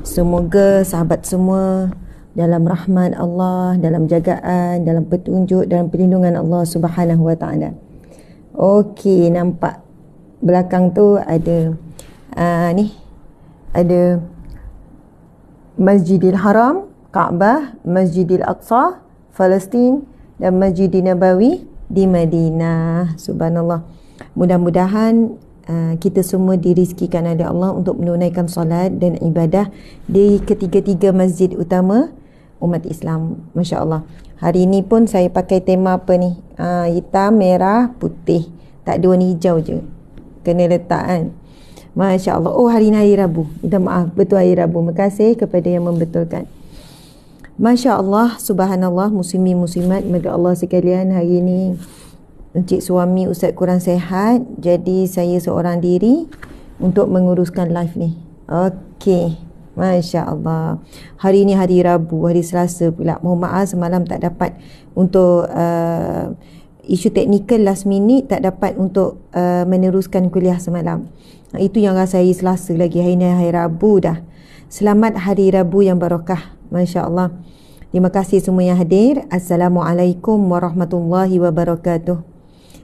Semoga sahabat semua dalam rahmat Allah, dalam jagaan, dalam petunjuk, dalam perlindungan Allah Subhanahu Wa Taala. Okey, nampak belakang tu ada ni ada Masjidil Haram, Kaabah, Masjidil Aqsa, Palestin dan Masjidil Nabawi di Madinah. Subhanallah. Mudah-mudahan kita semua dirizkikan oleh Allah untuk menunaikan solat dan ibadah di ketiga-tiga masjid utama umat Islam. Masya Allah. Hari ini pun saya pakai tema apa ni? Hitam, merah, putih. Tak ada warna hijau je. Kena letak kan. Masya Allah. Oh, hari ni hari Rabu. Minta maaf. Betul hari Rabu. Terima kasih kepada yang membetulkan. Masya Allah. Subhanallah. Muslimin muslimat. Maka Allah sekalian, hari ini Encik suami Ustaz kurang sehat, jadi saya seorang diri untuk menguruskan live ni. Okey, Masya Allah. Hari ni hari Rabu, hari Selasa pula. Mohon maaf semalam tak dapat untuk isu teknikal last minute, tak dapat untuk meneruskan kuliah semalam. Itu yang rasa hari Selasa lagi. Hari ni hari Rabu dah. Selamat hari Rabu yang barakah. Masya Allah. Terima kasih semua yang hadir. Assalamualaikum warahmatullahi wabarakatuh.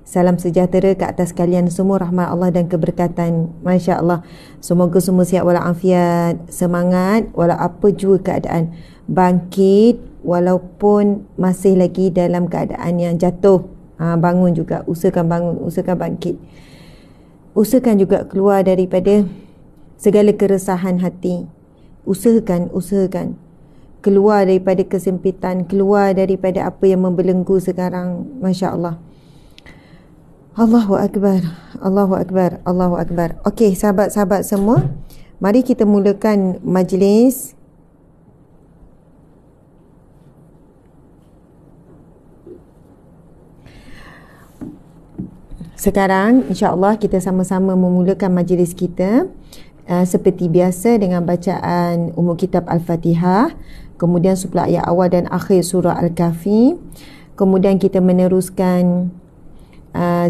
Salam sejahtera ke atas kalian semua, rahmat Allah dan keberkatan. Masya Allah. Semoga semua sihat walafiat, semangat walau apa jua keadaan, bangkit walaupun masih lagi dalam keadaan yang jatuh. Bangun juga, usahakan bangun, usahakan bangkit. Usahakan juga keluar daripada segala keresahan hati. Usahakan keluar daripada kesempitan, keluar daripada apa yang membelenggu sekarang. Masya Allah. Allahu Akbar, Allahu Akbar, Allahu Akbar. Okey, sahabat-sahabat semua, mari kita mulakan majlis. Sekarang insya-Allah kita sama-sama memulakan majlis kita seperti biasa dengan bacaan umum kitab Al-Fatihah, kemudian 10 ayat awal dan akhir surah Al-Kahfi. Kemudian kita meneruskan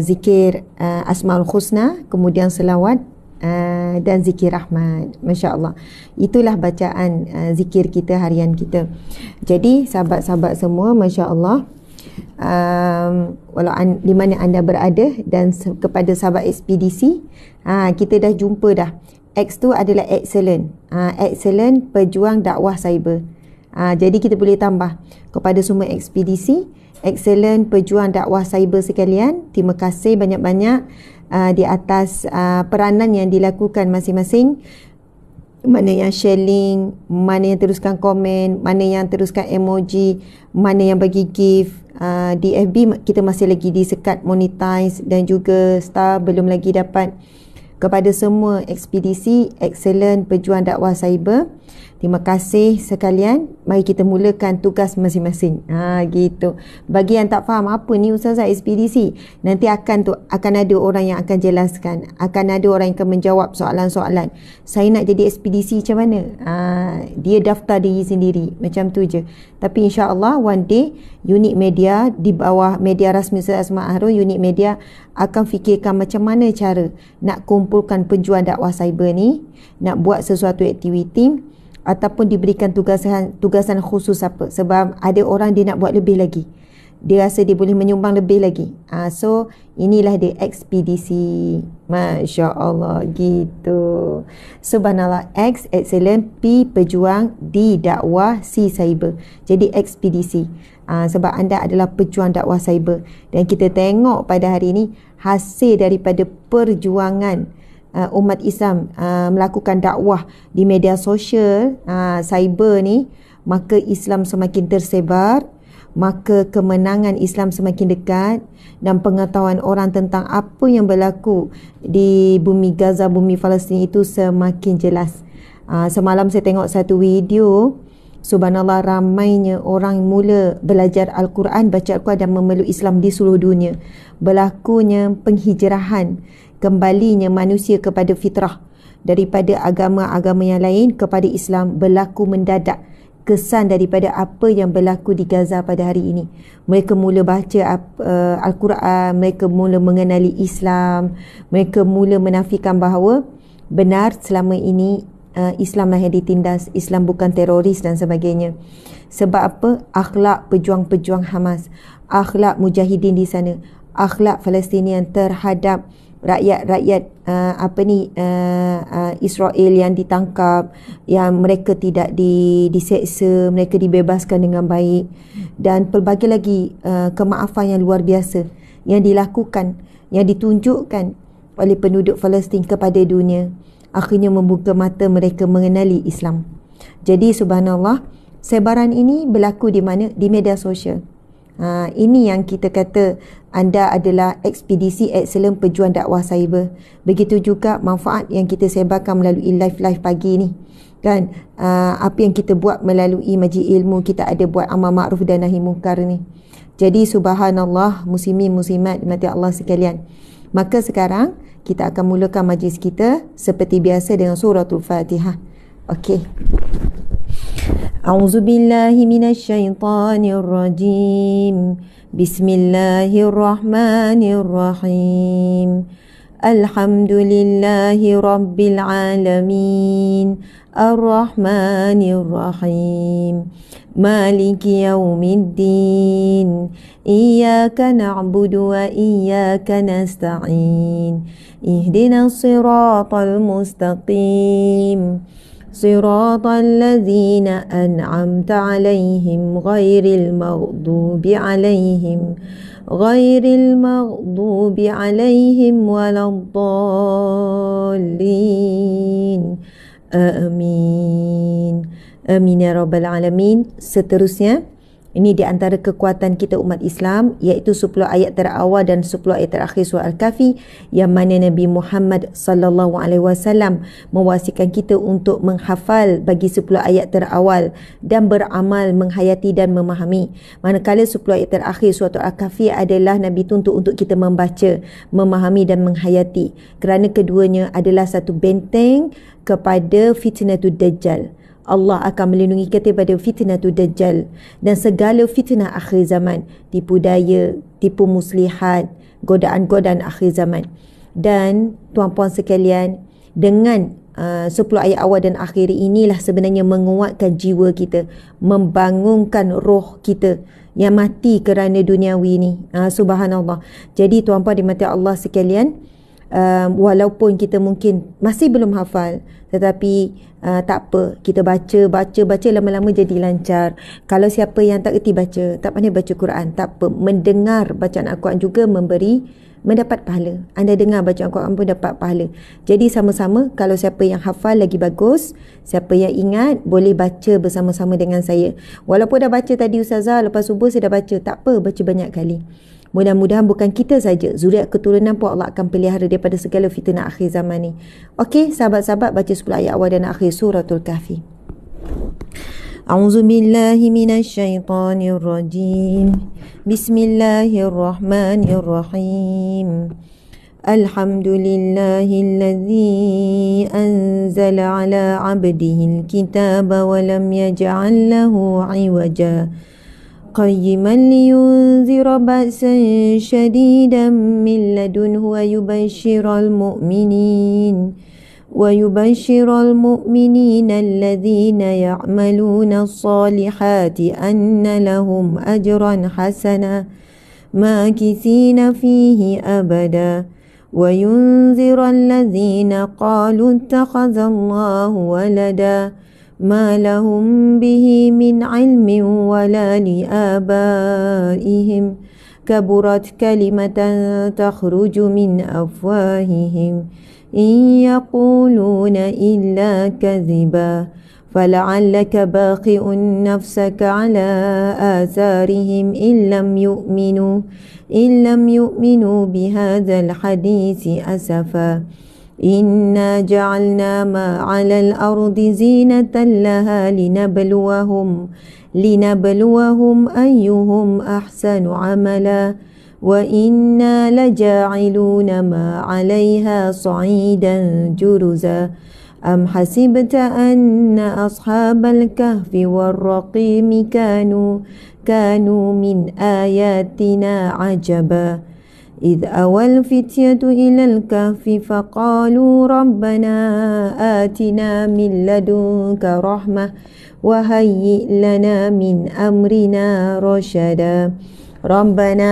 zikir Asmaul Husna, kemudian selawat dan zikir rahmat. Masya Allah. Itulah bacaan zikir kita harian kita. Jadi sahabat-sahabat semua, Masya Allah, walau di mana anda berada dan kepada sahabat ekspedisi, kita dah jumpa dah. X tu adalah excellent. Excellent pejuang dakwah cyber. Jadi kita boleh tambah kepada semua ekspedisi, excellent pejuang dakwah cyber sekalian. Terima kasih banyak-banyak di atas peranan yang dilakukan masing-masing. Mana yang share link, mana yang teruskan komen, mana yang teruskan emoji, mana yang bagi gift. Di FB kita masih lagi disekat monetize dan juga star belum lagi dapat. Kepada semua ekspedisi excellent pejuang dakwah cyber, terima kasih sekalian. Mari kita mulakan tugas masing-masing. Gitu. Bagi yang tak faham apa ni Ustazah ekspedisi, nanti akan ada orang yang akan jelaskan. Akan ada orang yang akan menjawab soalan-soalan. Saya nak jadi ekspedisi macam mana? Dia daftar diri sendiri. Macam tu je. Tapi insya-Allah one day unit media di bawah media rasmi Ustaz Asma Harun, unit media akan fikirkan macam mana cara nak kumpulkan pejuang dakwah cyber ni, nak buat sesuatu aktiviti ataupun diberikan tugasan khusus apa. Sebab ada orang dia nak buat lebih lagi. Dia rasa dia boleh menyumbang lebih lagi. So inilah dia ekspedisi. Masya Allah, gitu. Subhanallah. X excellent, P pejuang, D dakwah, C cyber. Jadi ekspedisi. Sebab anda adalah pejuang dakwah cyber. Dan kita tengok pada hari ini hasil daripada perjuangan umat Islam melakukan dakwah di media sosial cyber ni, maka Islam semakin tersebar, maka kemenangan Islam semakin dekat dan pengetahuan orang tentang apa yang berlaku di bumi Gaza, bumi Palestin itu semakin jelas. Semalam saya tengok satu video, subhanallah, ramainya orang mula belajar Al-Quran, baca Al-Quran dan memeluk Islam di seluruh dunia. Berlakunya penghijrahan, kembalinya manusia kepada fitrah daripada agama-agama yang lain kepada Islam berlaku mendadak. Kesan daripada apa yang berlaku di Gaza pada hari ini. Mereka mula baca Al-Quran, mereka mula mengenali Islam, mereka mula menafikan bahawa benar selama ini Islam lah yang ditindas, Islam bukan teroris dan sebagainya. Sebab apa? Akhlak pejuang-pejuang Hamas, akhlak mujahidin di sana, akhlak Palestinian terhadap rakyat-rakyat Israel yang ditangkap, yang mereka tidak diseksa, mereka dibebaskan dengan baik, dan pelbagai lagi kemaafan yang luar biasa yang dilakukan, yang ditunjukkan oleh penduduk Palestin kepada dunia, akhirnya membuka mata mereka mengenali Islam. Jadi subhanallah, sebaran ini berlaku di mana? Di media sosial. Ini yang kita kata anda adalah ekspedisi excellent pejuang dakwah cyber. Begitu juga manfaat yang kita sebarkan melalui live pagi ni, kan? Apa yang kita buat melalui majlis ilmu, kita ada buat amal ma'ruf dan nahi munkar ni. Jadi subhanallah, muslimin muslimat dimati Allah sekalian. Maka sekarang kita akan mulakan majlis kita seperti biasa dengan suratul Fatihah. Okey. A'udzu billahi minasyaitonir rajim. Bismillahirrahmanirrahim. Alhamdulillahi rabbil alamin. Ar-Rahmanir-Rahim. Maliki yaumiddin. Iyyaka na'budu wa iyyaka nasta'in. Ihdinas siratal mustaqim. Siratal ladzina an'amta 'alaihim ghairil maghdubi 'alaihim waladdallin. Amin. Amin ya rabbal alamin. Seterusnya, ini di antara kekuatan kita umat Islam, iaitu 10 ayat terawal dan 10 ayat terakhir surah Al-Kahfi, yang mana Nabi Muhammad sallallahu alaihi wasallam mewasikan kita untuk menghafal bagi 10 ayat terawal dan beramal, menghayati dan memahami. Manakala 10 ayat terakhir surah Al-Kahfi adalah Nabi tuntut untuk kita membaca, memahami dan menghayati, kerana keduanya adalah satu benteng kepada fitnatul Dajjal. Allah akan melindungi kita daripada fitnatul Dajjal dan segala fitnah akhir zaman, tipu daya, tipu muslihat, godaan-godaan akhir zaman. Dan tuan-puan sekalian, dengan 10 ayat awal dan akhir inilah sebenarnya menguatkan jiwa kita, membangunkan roh kita yang mati kerana duniawi ni. Subhanallah. Jadi tuan-puan dimati Allah sekalian, walaupun kita mungkin masih belum hafal, tetapi tak apa, kita baca lama-lama jadi lancar. Kalau siapa yang tak erti baca, tak pandai baca Quran, tak apa, mendengar bacaan Al-Quran juga mendapat pahala. Anda dengar bacaan Al-Quran pun dapat pahala. Jadi sama-sama, kalau siapa yang hafal lagi bagus, siapa yang ingat boleh baca bersama-sama dengan saya. Walaupun dah baca tadi Ustazah, lepas subuh saya dah baca, tak apa, baca banyak kali. Mudah-mudahan bukan kita saja, zuriat keturunan pun Allah akan pelihara daripada segala fitnah akhir zaman ni. Okey, sahabat-sahabat, baca 10 ayat awal dan akhir suratul Kahfi. A'udzu billahi minasyaitonir rajim. Bismillahirrahmanirrahim. Alhamdulillahilladzi anzala ala 'abdihil kitaba wa lam yaj'al lahu 'iwaja. قيما لينذر بأسا شديدا من لدنه ويبشر المؤمنين الذين يعملون الصالحات أن لهم أجرا حسنا ماكثين فيه أبدا وينذر الذين قالوا اتخذ الله ولدا ما لهم به من علم ولا لآبائهم كبرت كلمة تخرج من أفواههم إن يقولون إلا كذبا فلعلك باخع نفسك على آثارهم إن لم يؤمنوا بهذا الحديث أسفا إنا جعلنا ما على الأرض زينة لها لنبلوهم أيهم أحسن عملا وإنا لجاعلون ما عليها صعيدا جرزا أم حسبت أن أصحاب الكهف والرقيم كانوا من آياتنا عجبا إذ أوى الفتية إلى الكهف فقالوا ربنا آتنا من لدنك رحمة وهيئ لنا من أمرنا رشدا ربنا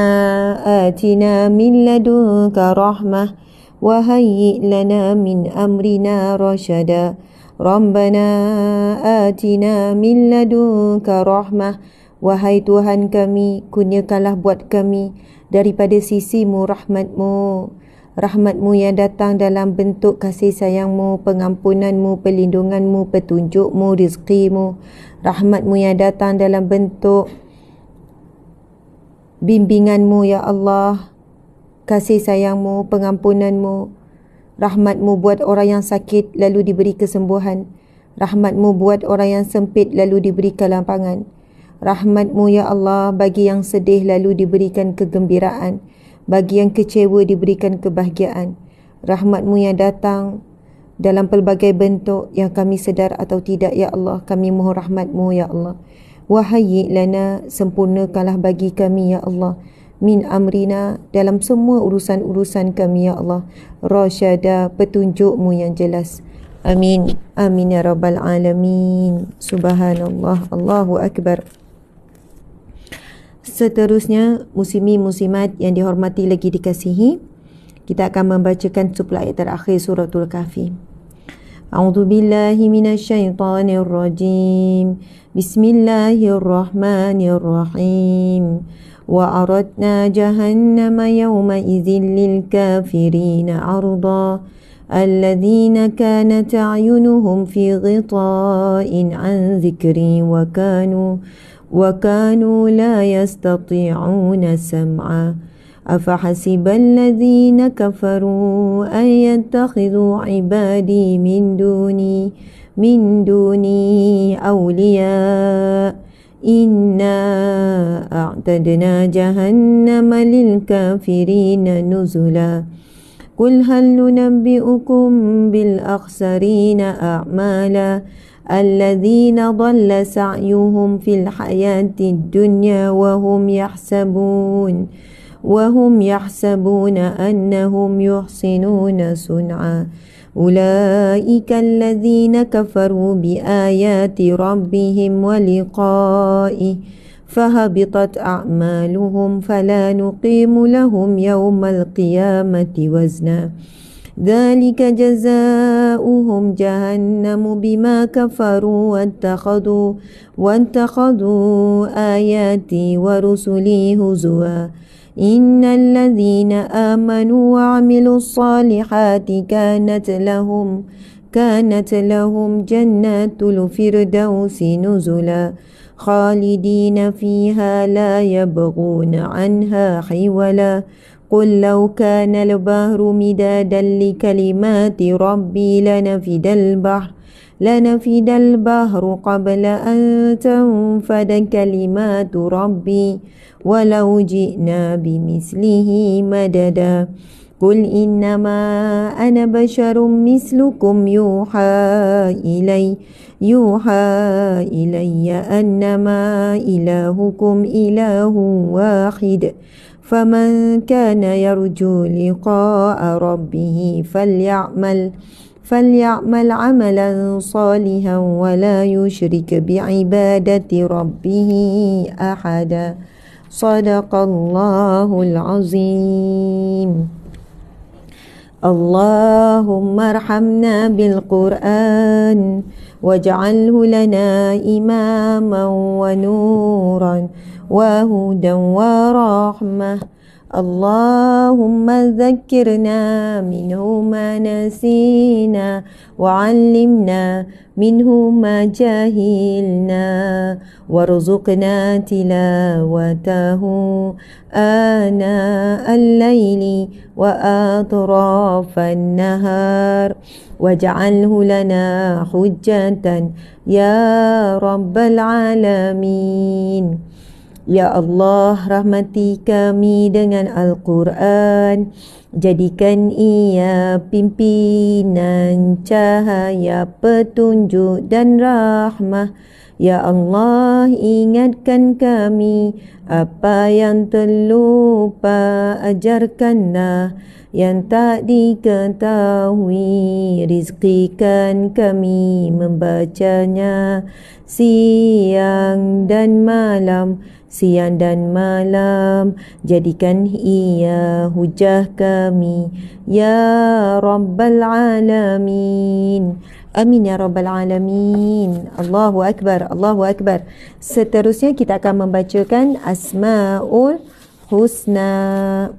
آتنا من لدنك رحمة وهيئ لنا من أمرنا رشدا ربنا آتنا من لدنك رحمة. Wahai Tuhan kami, kurniakanlah buat kami daripada sisimu rahmatmu yang datang dalam bentuk kasih sayangmu, pengampunanmu, perlindunganmu, petunjukmu, rizkimu. Rahmatmu yang datang dalam bentuk bimbinganmu ya Allah, kasih sayangmu, pengampunanmu. Rahmatmu buat orang yang sakit lalu diberi kesembuhan. Rahmatmu buat orang yang sempit lalu diberi kelampangan. Rahmatmu ya Allah bagi yang sedih lalu diberikan kegembiraan, bagi yang kecewa diberikan kebahagiaan. Rahmatmu yang datang dalam pelbagai bentuk yang kami sedar atau tidak ya Allah, kami mohon rahmatmu ya Allah. Wahai lana, sempurnakanlah bagi kami ya Allah, min amrina, dalam semua urusan-urusan kami ya Allah, rasyada, petunjukmu yang jelas. Amin. Amin ya rabbal alamin. Subhanallah, Allahu akbar. Seterusnya, muslimin-muslimat yang dihormati lagi dikasihi, kita akan membacakan 10 ayat terakhir suratul Kahfi. A'udzu billahi minasyaitonir rajim. Bismillahirrahmanirrahim. Wa aradna jahannama yawma idzin lil kafirina 'arda alladzina kanat a'yunuhum fi ghita'in 'an dzikri وكانوا لا يستطيعون سمعا أفحسب الذين كفروا أن يتخذوا عبادي من دوني أولياء إنا أعتدنا جهنم للكافرين نزلا قل هل ننبئكم بالأخسرين أعمالا الذين ضل سعيهم في الحياة الدنيا وهم يحسبون أنهم يحسنون صنعا أولئك الذين كفروا بآيات ربهم ولقائه فهبطت أعمالهم فلا نقيم لهم يوم القيامة وزنا ذلك جزاؤهم جهنم بما كفروا واتخذوا آياتي ورسلي هزوا إن الذين آمنوا وعملوا الصالحات كانت لهم جنات الفردوس نزلا خالدين فيها لا يبغون عنها حولا قل لو كان البحر مدادا لكلمات ربي لنفد البحر قبل أن تنفد كلمات ربي ولو جئنا بمثله مددا قل إنما أنا بشر مثلكم يوحى إلي أنما إلهكم إله واحد فمن كان يرجو لقاء ربه فليعمل عملا صالحا ولا يشرك بعبادة ربه أحدا صدق الله العظيم. اللهم ارحمنا بالقرآن واجعله لنا إماما ونورا وهدى ورحمة اللهم ذكرنا منه ما نسينا وعلمنا منه ما جهلنا وارزقنا تلاوته آناء الليل وأطراف النهار واجعله لنا حجة يا رب العالمين. Ya Allah, rahmati kami dengan Al-Quran, Jadikan ia pimpinan cahaya petunjuk dan rahmah. Ya Allah, ingatkan kami apa yang terlupa, ajarkanlah yang tak diketahui, rizkikan kami membacanya siang dan malam, siang dan malam. Jadikan ia hujah kami, ya Rabbal Alamin. Amin ya Rabbal Alamin. Allahu Akbar, Allahu Akbar. Seterusnya kita akan membacakan Asma'ul Husna.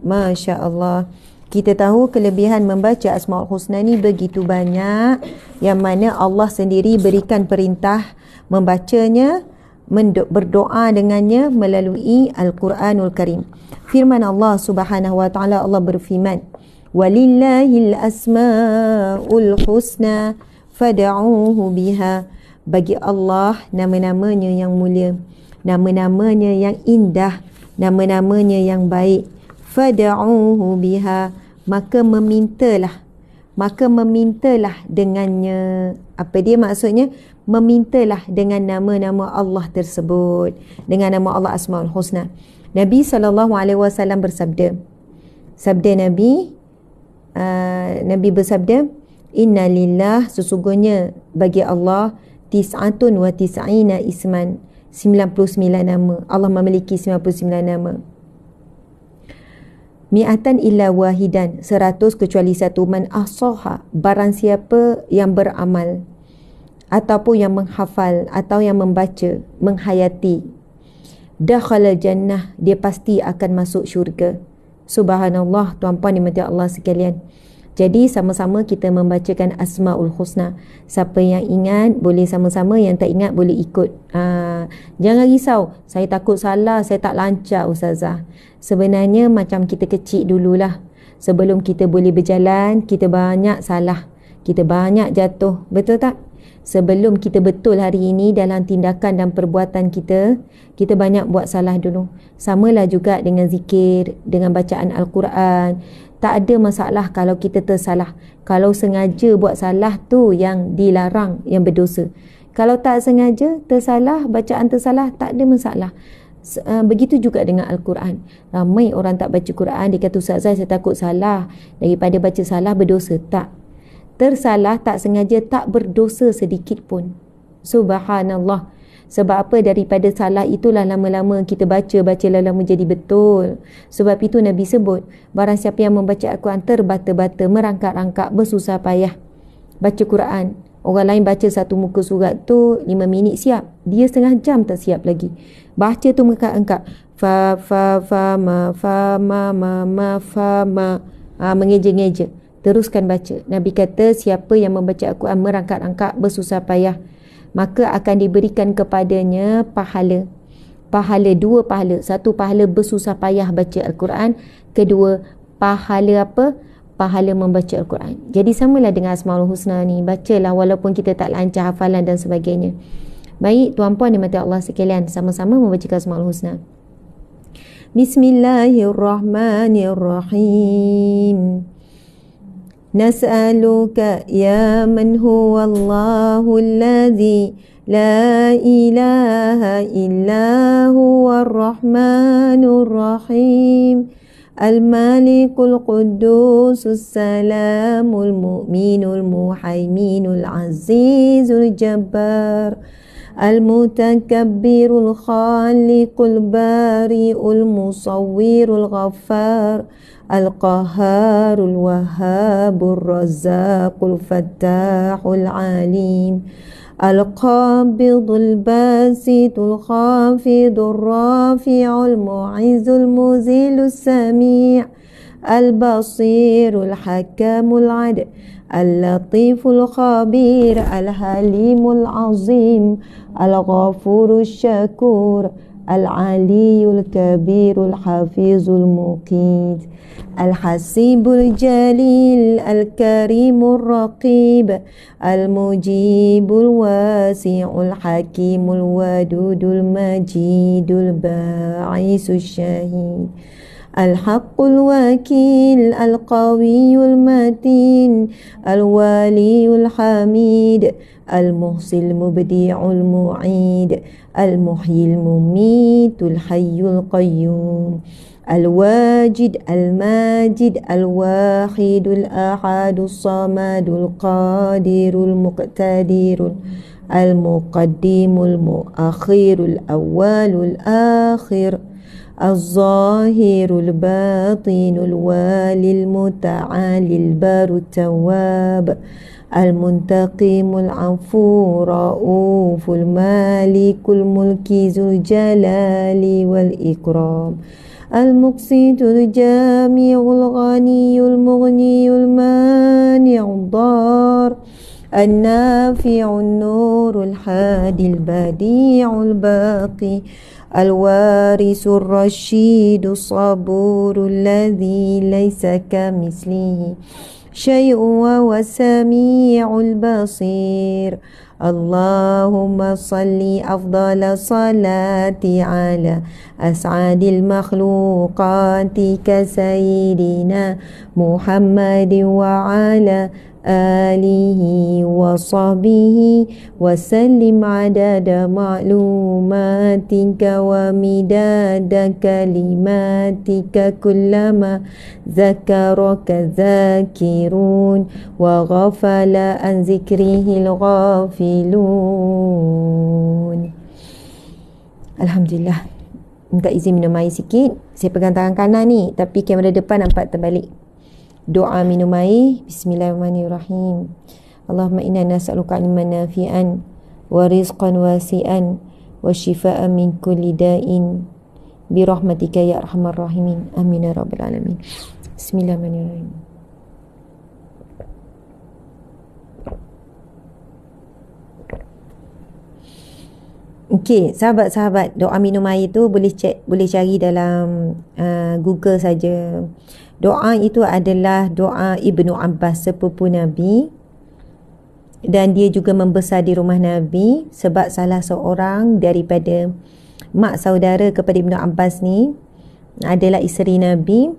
Masya Allah. Kita tahu kelebihan membaca Asma'ul Husna ni begitu banyak, yang mana Allah sendiri berikan perintah membacanya, berdoa dengannya melalui Al-Quranul Karim. Firman Allah Subhanahu wa taala, Allah berfirman, walillahil asma'ul husna fad'uhu biha. Bagi Allah nama-namanya yang mulia, nama-namanya yang indah, nama-namanya yang baik. Fad'uhu biha, maka memintalah dengannya. Apa dia maksudnya? Memintalah dengan nama-nama Allah tersebut, dengan nama Allah Asmaul Husna. Nabi SAW bersabda, Nabi bersabda, Inna lillah, sesungguhnya bagi Allah, tis'atun wa tis'ina isman, 99 nama. Allah memiliki 99 nama. Mi'atan illa wahidan, 100 kecuali satu. Man ahsaha, barang siapa yang beramal ataupun yang menghafal atau yang membaca, menghayati, dakhala jannah, dia pasti akan masuk syurga. Subhanallah, tuan-puan dimati Allah sekalian. Jadi sama-sama kita membacakan Asma'ul Husna. Siapa yang ingat boleh sama-sama, yang tak ingat boleh ikut. Jangan risau, saya takut salah, saya tak lancar Ustazah. Sebenarnya macam kita kecil dululah. Sebelum kita boleh berjalan, kita banyak salah, kita banyak jatuh, betul tak? Sebelum kita betul hari ini dalam tindakan dan perbuatan kita, kita banyak buat salah dulu. Samalah juga dengan zikir, dengan bacaan Al-Quran. Tak ada masalah kalau kita tersalah. Kalau sengaja buat salah tu yang dilarang, yang berdosa. Kalau tak sengaja tersalah, bacaan tersalah, tak ada masalah. Begitu juga dengan Al-Quran. Ramai orang tak baca Quran, dia kata, Ustazah saya takut salah, daripada baca salah berdosa. Tak. Tersalah tak sengaja tak berdosa sedikit pun. Subhanallah. Sebab apa? Daripada salah itulah lama-lama kita baca lama-lama jadi betul. Sebab itu Nabi sebut, barang siapa yang membaca Al-Quran terbata-bata, merangkak-rangkak, bersusah payah baca Quran. Orang lain baca satu muka surat tu 5 minit siap, dia setengah jam tak siap lagi. Baca tu merangkak-rangkak, fa ma fa ma, mengeja-ngeja. Teruskan baca. Nabi kata siapa yang membaca Al-Quran merangkak-rangkak, bersusah payah, maka akan diberikan kepadanya pahala. Dua pahala. Satu, pahala bersusah payah baca Al-Quran. Kedua, pahala apa? Pahala membaca Al-Quran. Jadi samalah dengan Asmaul Husna ni. Bacalah walaupun kita tak lancar hafalan dan sebagainya. Baik, tuan-puan dimati Allah sekalian, sama-sama membaca Asmaul Husna. Bismillahirrahmanirrahim. Nas'aluka ya man huwa Allahul ladzi la ilaha illa huwa ar-rahmanur rahim, al-malikul qudusus salamul mu'minul muhaiminul azizul jabbar, al-mutakabbirul khaliqul bari'ul musawwirul ghaffar, al-qahharul wahhabur razzaqul fattahul alim, al-qabidul basitul khafidul rafi'ul mu'izzul muzilus sami', al-basirul hakamul adl, al-latiful khabir, al-halimul azim, al-ghafurul syakur, al-aliyul kabirul hafizul muqit, al-hasibul jalil, al-karimul raqib, al-mujibul wasi'ul hakimul wadudul majidul ba'isus syahid, الحق الوكيل القوي المتين الولي الحميد المحصي المبدع المعيد المحيي المميت الحي القيوم الواجد الماجد الواحد الأحد الصمد القادر المقتدر المقدم المؤخر الأول الآخر الظاهر الباطن الوالي المتعالي البار التواب المنتقم العفو رؤوف المالك الملك ذو الجلال والإكرام المقسط الجامع الغني المغني المانع الضار النافع النور الحادي البديع الباقي الوارث الرشيد الصبور الذي ليس كمثله شيء وهو السميع البصير اللهم صل أفضل صلاة على أسعد المخلوقات كسيدنا محمد وعلى آله وصحبه وسلم عدد معلوماتك ومداد كلماتك كلما ذكرك ذاكرون وغفل عن ذكره الغافلون. Alhamdulillah. Minta izin minum air sikit. Saya pegang tangan kanan ni, tapi kamera depan nampak terbalik. Doa minum air. Bismillahirrahmanirrahim. Allahumma inna nas'aluka ilman nafi'an wa rizqan wasi'an wa shifaan min kulli da'in bi rahmatika ya arhamar rahimin. Amin ya rabbal alamin. Bismillahirrahmanirrahim. Okey, sahabat-sahabat, doa minum air tu boleh cari dalam Google saja. Doa itu adalah doa Ibnu Abbas, sepupu Nabi, dan dia juga membesar di rumah Nabi sebab salah seorang daripada mak saudara kepada Ibnu Abbas ni adalah isteri Nabi,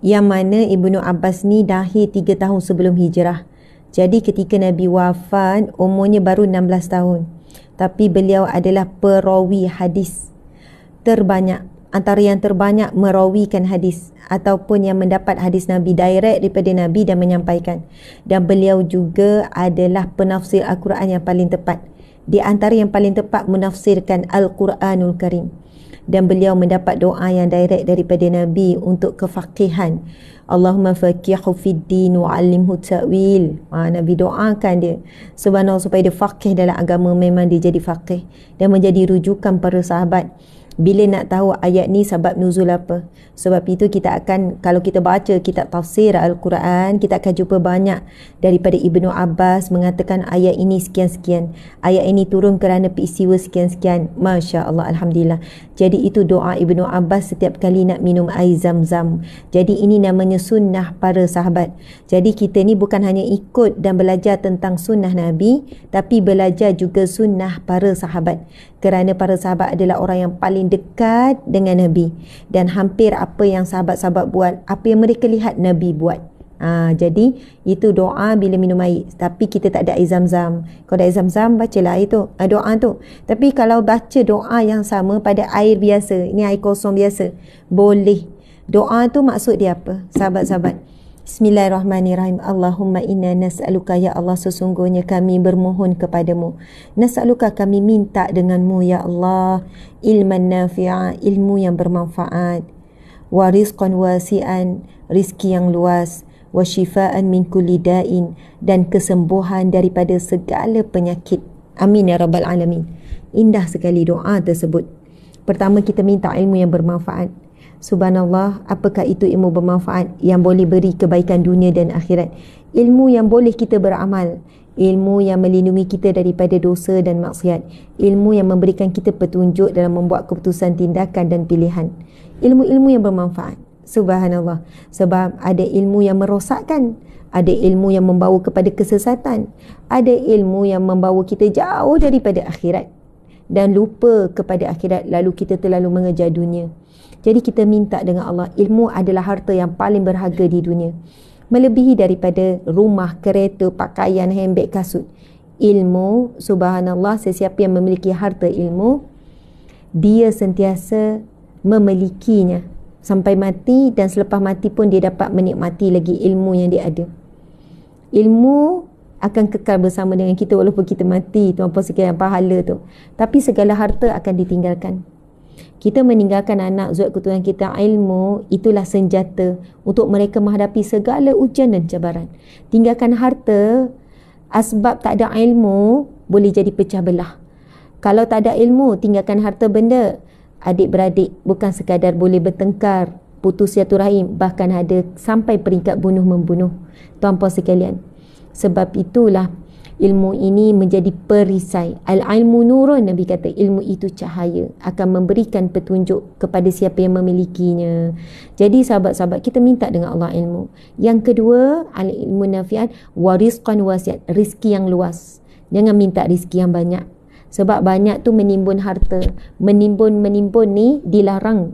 yang mana Ibnu Abbas ni lahir 3 tahun sebelum hijrah. Jadi ketika Nabi wafat umurnya baru 16 tahun, tapi beliau adalah perawi hadis terbanyak, antara yang terbanyak merawikan hadis ataupun yang mendapat hadis Nabi direct daripada Nabi dan menyampaikan. Dan beliau juga adalah penafsir Al-Quran yang paling tepat, di antara yang paling tepat menafsirkan Al-Quranul Karim. Dan beliau mendapat doa yang direct daripada Nabi untuk kefaqihan. Allahumma faqihu fid din wa 'allimhu ta'wil. Nabi doakan dia subhanallah supaya dia faqih dalam agama. Memang dia jadi faqih dan menjadi rujukan para sahabat bila nak tahu ayat ni sebab nuzul apa. Sebab itu kita akan, kalau kita baca kitab tafsir Al-Quran, kita akan jumpa banyak daripada Ibnu Abbas mengatakan ayat ini sekian-sekian, ayat ini turun kerana peristiwa sekian-sekian. Masya Allah, Alhamdulillah. Jadi itu doa Ibnu Abbas setiap kali nak minum air Zam-Zam. Jadi ini namanya sunnah para sahabat. Jadi kita ni bukan hanya ikut dan belajar tentang sunnah Nabi, tapi belajar juga sunnah para sahabat, kerana para sahabat adalah orang yang paling dekat dengan Nabi, dan hampir apa yang sahabat-sahabat buat, apa yang mereka lihat Nabi buat. Jadi itu doa bila minum air. Tapi kita tak ada air Zam-Zam. Kalau ada air Zam-Zam, bacalah air tu, doa tu. Tapi kalau baca doa yang sama pada air biasa, ini air kosong biasa, boleh. Doa tu maksud dia apa, sahabat-sahabat? Bismillahirrahmanirrahim. Allahumma inna nas'aluka, ya Allah, sesungguhnya kami bermohon kepadamu. Nas'aluka, kami minta denganmu ya Allah, ilman nafi'a, ilmu yang bermanfaat, wa rizqan wasi'an, rizki yang luas, wa shifaan min kulli da'in, dan kesembuhan daripada segala penyakit. Amin ya rabbal alamin. Indah sekali doa tersebut. Pertama, kita minta ilmu yang bermanfaat. Subhanallah, apakah itu ilmu bermanfaat yang boleh beri kebaikan dunia dan akhirat? Ilmu yang boleh kita beramal, ilmu yang melindungi kita daripada dosa dan maksiat, ilmu yang memberikan kita petunjuk dalam membuat keputusan, tindakan dan pilihan. Ilmu-ilmu yang bermanfaat. Subhanallah. Sebab ada ilmu yang merosakkan, ada ilmu yang membawa kepada kesesatan, ada ilmu yang membawa kita jauh daripada akhirat. dan lupa kepada akhirat, lalu kita terlalu mengejar dunia. Jadi kita minta dengan Allah, ilmu adalah harta yang paling berharga di dunia, melebihi daripada rumah, kereta, pakaian, handbag, kasut. Ilmu, subhanallah, sesiapa yang memiliki harta ilmu, dia sentiasa memilikinya sampai mati, dan selepas mati pun dia dapat menikmati lagi ilmu yang dia ada. Ilmu akan kekal bersama dengan kita walaupun kita mati, tuan-puan sekalian, pahala tu. Tapi segala harta akan ditinggalkan. Kita meninggalkan anak zat keturunan kita, ilmu itulah senjata untuk mereka menghadapi segala ujian dan cabaran. Tinggalkan harta, asbab tak ada ilmu boleh jadi pecah belah. Kalau tak ada ilmu, tinggalkan harta benda, adik-beradik bukan sekadar boleh bertengkar, putus silaturahim, bahkan ada sampai peringkat bunuh-membunuh, tuan-puan sekalian. Sebab itulah ilmu ini menjadi perisai. Al-ilmu nurun, Nabi kata, ilmu itu cahaya, akan memberikan petunjuk kepada siapa yang memilikinya. Jadi sahabat-sahabat, kita minta dengan Allah ilmu. Yang kedua, al-ilmu nafi'an wa rizqan wasi'an, rizki yang luas. Jangan minta rizki yang banyak, sebab banyak tu menimbun harta. Menimbun ni dilarang.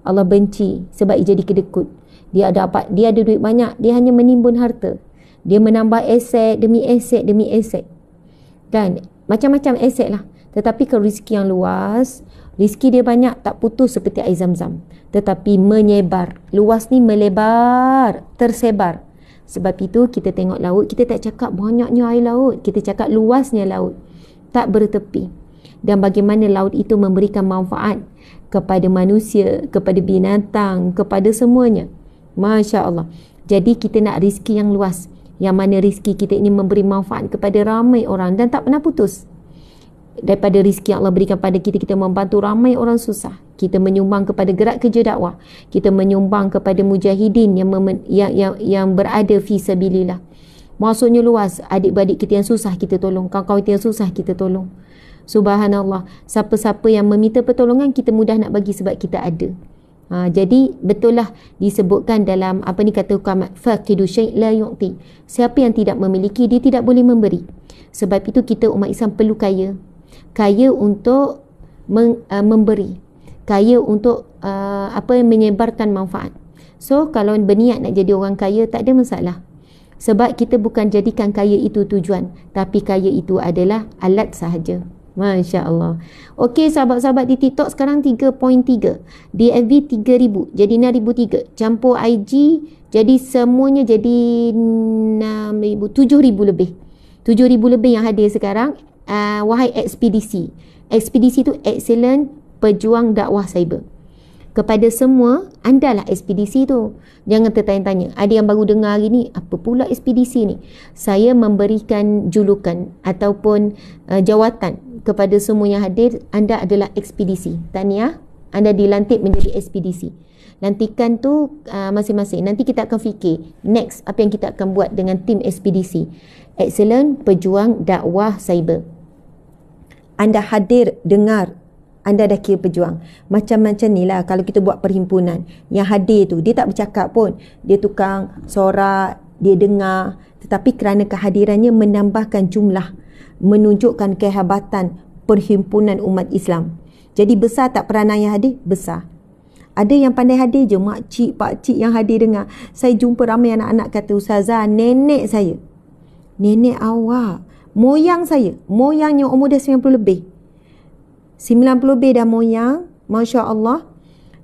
Allah benci sebab ia jadi kedekut. Dia ada duit banyak, dia hanya menimbun harta. Dia menambah aset demi aset demi aset. Kan? Macam-macam aset lah. Tetapi kalau rezeki yang luas, rezeki dia banyak, tak putus seperti air zam-zam, tetapi menyebar. Luas ni melebar, tersebar. Sebab itu kita tengok laut, kita tak cakap banyaknya air laut, kita cakap luasnya laut, tak bertepi. Dan bagaimana laut itu memberikan manfaat kepada manusia, kepada binatang, kepada semuanya. Masya Allah. Jadi kita nak rezeki yang luas, yang mana rezeki kita ini memberi manfaat kepada ramai orang dan tak pernah putus. Daripada rezeki yang Allah berikan pada kita, kita membantu ramai orang susah, kita menyumbang kepada gerak kerja dakwah, kita menyumbang kepada mujahidin yang berada fi sabilillah. Maksudnya luas, adik-beradik kita yang susah kita tolong, kawan-kawan kita yang susah kita tolong. Subhanallah, siapa-siapa yang meminta pertolongan, kita mudah nak bagi sebab kita ada. Jadi betul lah disebutkan dalam apa ni kata Uqamat, faqidu syai' la yu'ti. Siapa yang tidak memiliki, dia tidak boleh memberi. Sebab itu kita umat Islam perlu kaya. Kaya untuk memberi. Kaya untuk menyebarkan manfaat. So kalau berniat nak jadi orang kaya, tak ada masalah. Sebab kita bukan jadikan kaya itu tujuan, tapi kaya itu adalah alat sahaja. Masya Allah. Okey sahabat-sahabat, di TikTok sekarang 3.3, di FB 3,000, jadi 6,003, campur IG, jadi semuanya jadi 6,000, 7,000 lebih. 7,000 lebih yang hadir sekarang. Wahai ekspedisi. Ekspedisi tu excellent pejuang dakwah cyber. Kepada semua, anda lah ekspedisi tu. Jangan tertanya-tanya. Ada yang baru dengar hari ni, apa pula ekspedisi ni? Saya memberikan julukan ataupun jawatan kepada semua yang hadir. Anda adalah ekspedisi. Tahniah, anda dilantik menjadi ekspedisi. Lantikan tu masing-masing. Nanti kita akan fikir next apa yang kita akan buat dengan tim ekspedisi. Excellent pejuang dakwah cyber. Anda hadir, dengar, anda dah kira pejuang. Macam-macam ni lah kalau kita buat perhimpunan. Yang hadir tu, dia tak bercakap pun, dia tukang sorak, dia dengar, tetapi kerana kehadirannya menambahkan jumlah, menunjukkan kehebatan perhimpunan umat Islam. Jadi besar tak peranan yang hadir? Besar. Ada yang pandai hadir je, makcik, pakcik yang hadir dengar. Saya jumpa ramai anak-anak kata, Ustazah, nenek saya, nenek awak, moyang saya, moyang yang umur dah 90 lebih, 90 lebih dah moyang, Masya Allah.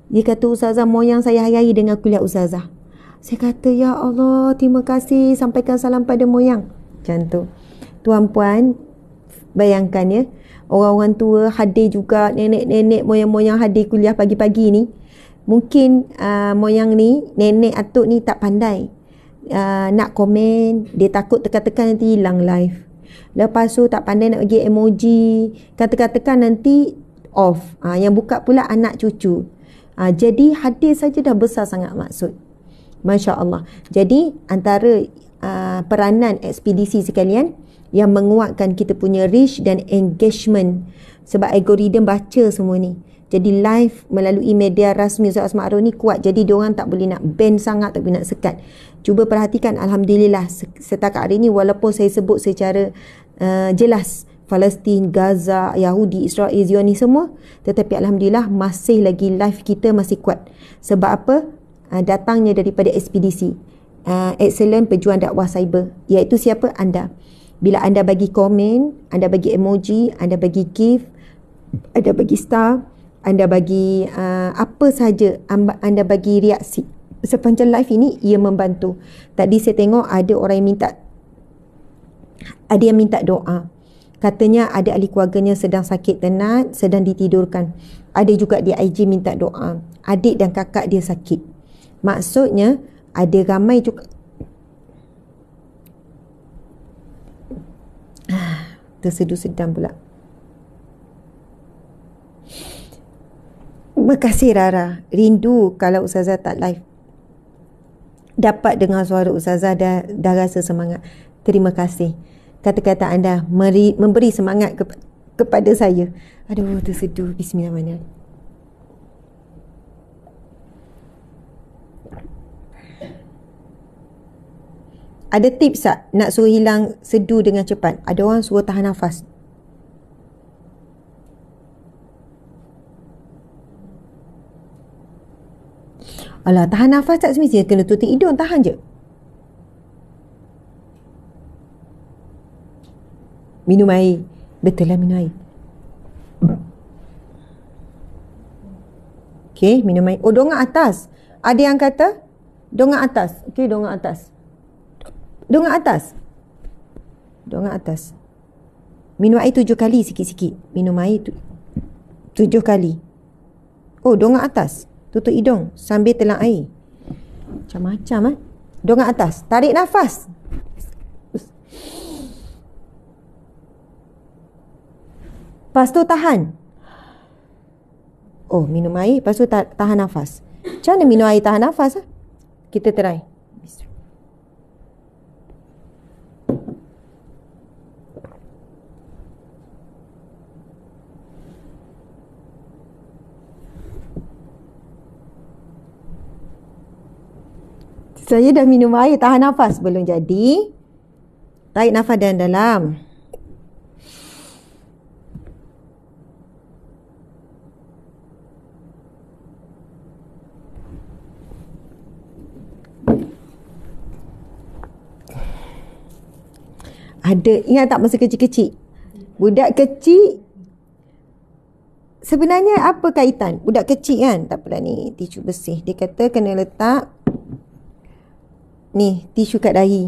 Dia kata, Ustazah, moyang saya hari-hari dengan kuliah Ustazah. Saya kata, ya Allah, terima kasih, sampaikan salam pada moyang. Macam tu. Tuan-puan, bayangkan ya, orang-orang tua hadir juga, nenek-nenek, moyang-moyang hadir kuliah pagi-pagi ni. Mungkin moyang ni, nenek atuk ni tak pandai nak komen, dia takut tekan-tekan nanti hilang live. Lepas tu tak pandai nak bagi emoji, kata-katakan nanti off. Yang buka pula anak cucu. Jadi hadir saja dah besar sangat maksud. Masya Allah. Jadi antara peranan ekspedisi sekalian yang menguatkan kita punya reach dan engagement, sebab algoritma baca semua ni. Jadi live melalui media rasmi Ustaz Asma Arun ni kuat. Jadi diorang tak boleh nak ban sangat, tak boleh nak sekat. Cuba perhatikan, Alhamdulillah setakat hari ni, walaupun saya sebut secara jelas Palestin, Gaza, Yahudi, Israel, Zionis semua. Tetapi Alhamdulillah masih lagi live kita masih kuat. Sebab apa? Datangnya daripada ekspedisi Excellent Pejuang Dakwah Cyber, iaitu siapa? Anda. Bila anda bagi komen, anda bagi emoji, anda bagi gift, anda bagi star, anda bagi apa sahaja, anda bagi reaksi sepanjang live ini, ia membantu. Tadi saya tengok ada orang yang minta doa. Katanya ada ahli keluarganya sedang sakit tenat, sedang ditidurkan. Ada juga di IG minta doa. Adik dan kakak dia sakit. Maksudnya ada ramai juga. Terseduh sedang pula. Terima kasih Rara. Rindu kalau Ustazah tak live. Dapat dengar suara Ustazah dah rasa semangat. Terima kasih. Kata-kata anda memberi semangat kepada saya. Aduh, terseduh. Bismillahirrahmanirrahim. Ada tips tak nak suruh hilang sedu dengan cepat? Ada orang suruh tahan nafas. Alah, tahan nafas tak semestinya kena tutup hidung, tahan je. Minum air. Betul lah, minum air. Okey, minum air. Oh, dongak atas. Ada yang kata dongak atas. Okey, dongak atas. Dongak atas. Dongak atas. Minum air 7 kali sikit-sikit. Minum air 7 kali. Oh, dongak atas. Tutup hidung sambil telan air. Macam-macam Dongak atas. Tarik nafas. Lepas tu tahan. Oh, minum air. Lepas tu tahan nafas. Macam mana minum air tahan nafas? Kita try. Saya dah minum air, tahan nafas. Belum jadi. Tarik nafas dalam. Ada, ingat tak masa kecil-kecil? Budak kecil, sebenarnya apa kaitan? Budak kecil kan, tak apalah ni, tisu bersih. Dia kata kena letak ni, tisu kat dahi.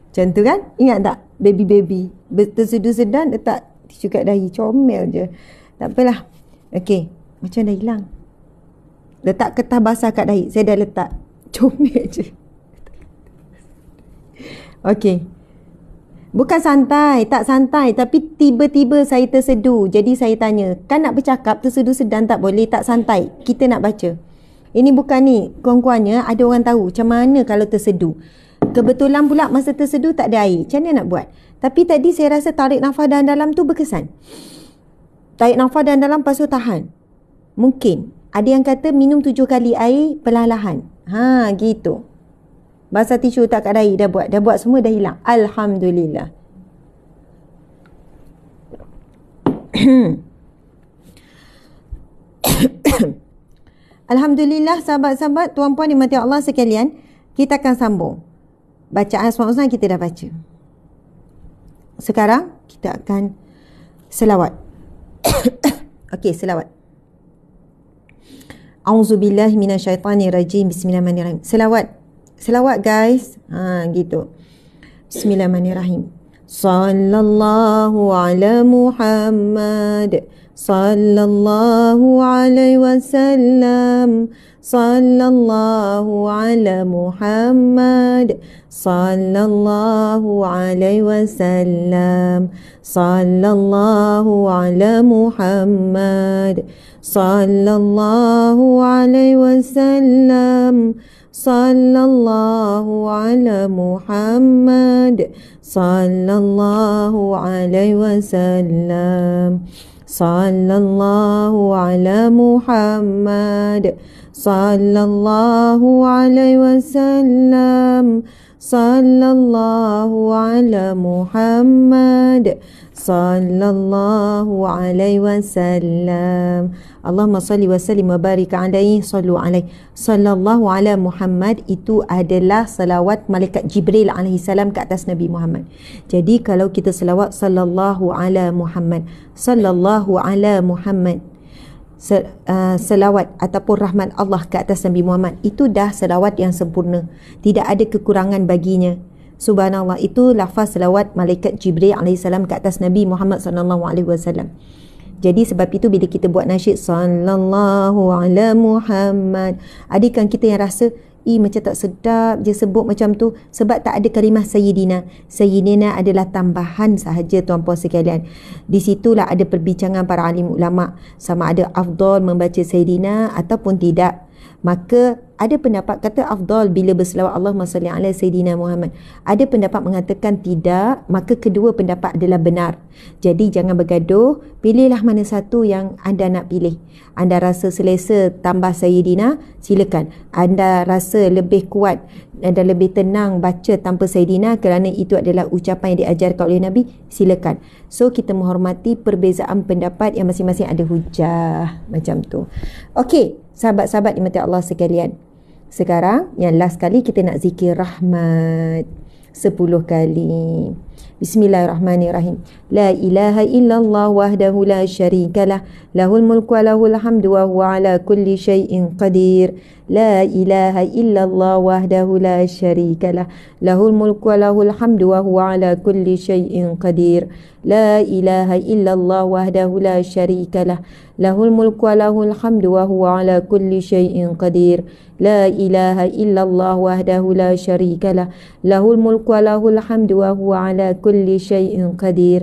Macam tu kan? Ingat tak? Baby-baby. Terseduh sedang, letak tisu kat dahi. Comel je. Tak apalah. Okey. Macam dah hilang. Letak kertas basah kat dahi. Saya dah letak. Comel je. Okey. Bukan santai. Tak santai. Tapi tiba-tiba saya terseduh. Jadi saya tanya. Kan nak bercakap, terseduh sedang tak boleh. Tak santai. Kita nak baca. Ini bukan ni, kurang-kurangnya ada orang tahu macam mana kalau terseduh. Kebetulan pula masa terseduh tak ada air. Macam mana nak buat? Tapi tadi saya rasa tarik nafas dalam tu berkesan. Tarik nafas dalam, lepas tu tahan. Mungkin. Ada yang kata minum 7 kali air perlahan-lahan. Gitu. Basah tisu tak kat dahi, dah buat. Dah buat semua, dah hilang. Alhamdulillah. Alhamdulillah, sahabat-sahabat, tuan-puan dimati Allah sekalian, kita akan sambung. Bacaan Asmaul Husna kita dah baca. Sekarang kita akan selawat. Okey, selawat. A'udzubillahi minasyaitanirrajim. Bismillahirrahmanirrahim. Selawat. Selawat guys. Gitu. Bismillahirrahmanirrahim. Sallallahu ala Muhammad. Sallallahu alaihi wasallam. Sallallahu ala Muhammad. Sallallahu alaihi wasallam. Sallallahu ala Muhammad. Sallallahu alaihi wasallam. Sallallahu ala Muhammad. Sallallahu alaihi wasallam. Sallallahu ala Muhammad. Sallallahu alaihi wasallam. sallallahu ala Muhammad, sallallahu alaihi wasallam. Allahumma salli wa sallim wa barik alaihi, sallu alaihi. Sallallahu ala Muhammad itu adalah selawat malaikat Jibril alaihi salam ke atas Nabi Muhammad. Jadi kalau kita selawat sallallahu ala Muhammad, sallallahu ala Muhammad, selawat ataupun rahmat Allah ke atas Nabi Muhammad, itu dah selawat yang sempurna, tidak ada kekurangan baginya. Subhanallah, itu lafaz selawat malaikat Jibril alaihissalam ke atas Nabi Muhammad sallallahu alaihi wasallam. Jadi sebab itu bila kita buat nasyid sallallahu ala Muhammad, adakah kita yang rasa macam tak sedap je sebut macam tu, sebab tak ada kalimah Sayyidina. Sayyidina adalah tambahan sahaja, tuan-puan sekalian. Di situlah ada perbincangan para alim ulama sama ada afdal membaca Sayyidina ataupun tidak. Maka ada pendapat kata afdal bila berselawat Allahumma salli ala Sayyidina Muhammad. Ada pendapat mengatakan tidak, maka kedua pendapat adalah benar. Jadi jangan bergaduh, pilihlah mana satu yang anda nak pilih. Anda rasa selesa tambah Sayyidina, silakan. Anda rasa lebih kuat dan lebih tenang baca tanpa Sayyidina kerana itu adalah ucapan yang diajarkan oleh Nabi, silakan. So kita menghormati perbezaan pendapat yang masing-masing ada hujah macam tu. Okey, sahabat-sahabat dimati Allah sekalian. Sekarang yang last kali kita nak zikir rahmat 10 kali. Bismillahirrahmanirrahim. La ilaha illallah wahdahu la syarikalah, lahul mulku wa lahul hamdu wa huwa ala kulli syai'in qadir. La ilaha illallah wahdahu la syarikalah, lahul mulku wa lahul hamdu wa huwa ala kulli syai'in qadir. La ilaha illallah wahdahu la syarikalah, lahul mulku wa lahul hamdu wa huwa ala kulli syai'in qadir. La ilaha illallah wahdahu la syarikalah, lahul mulku wa lahul hamdu wa huwa ala kulli syai'in qadir.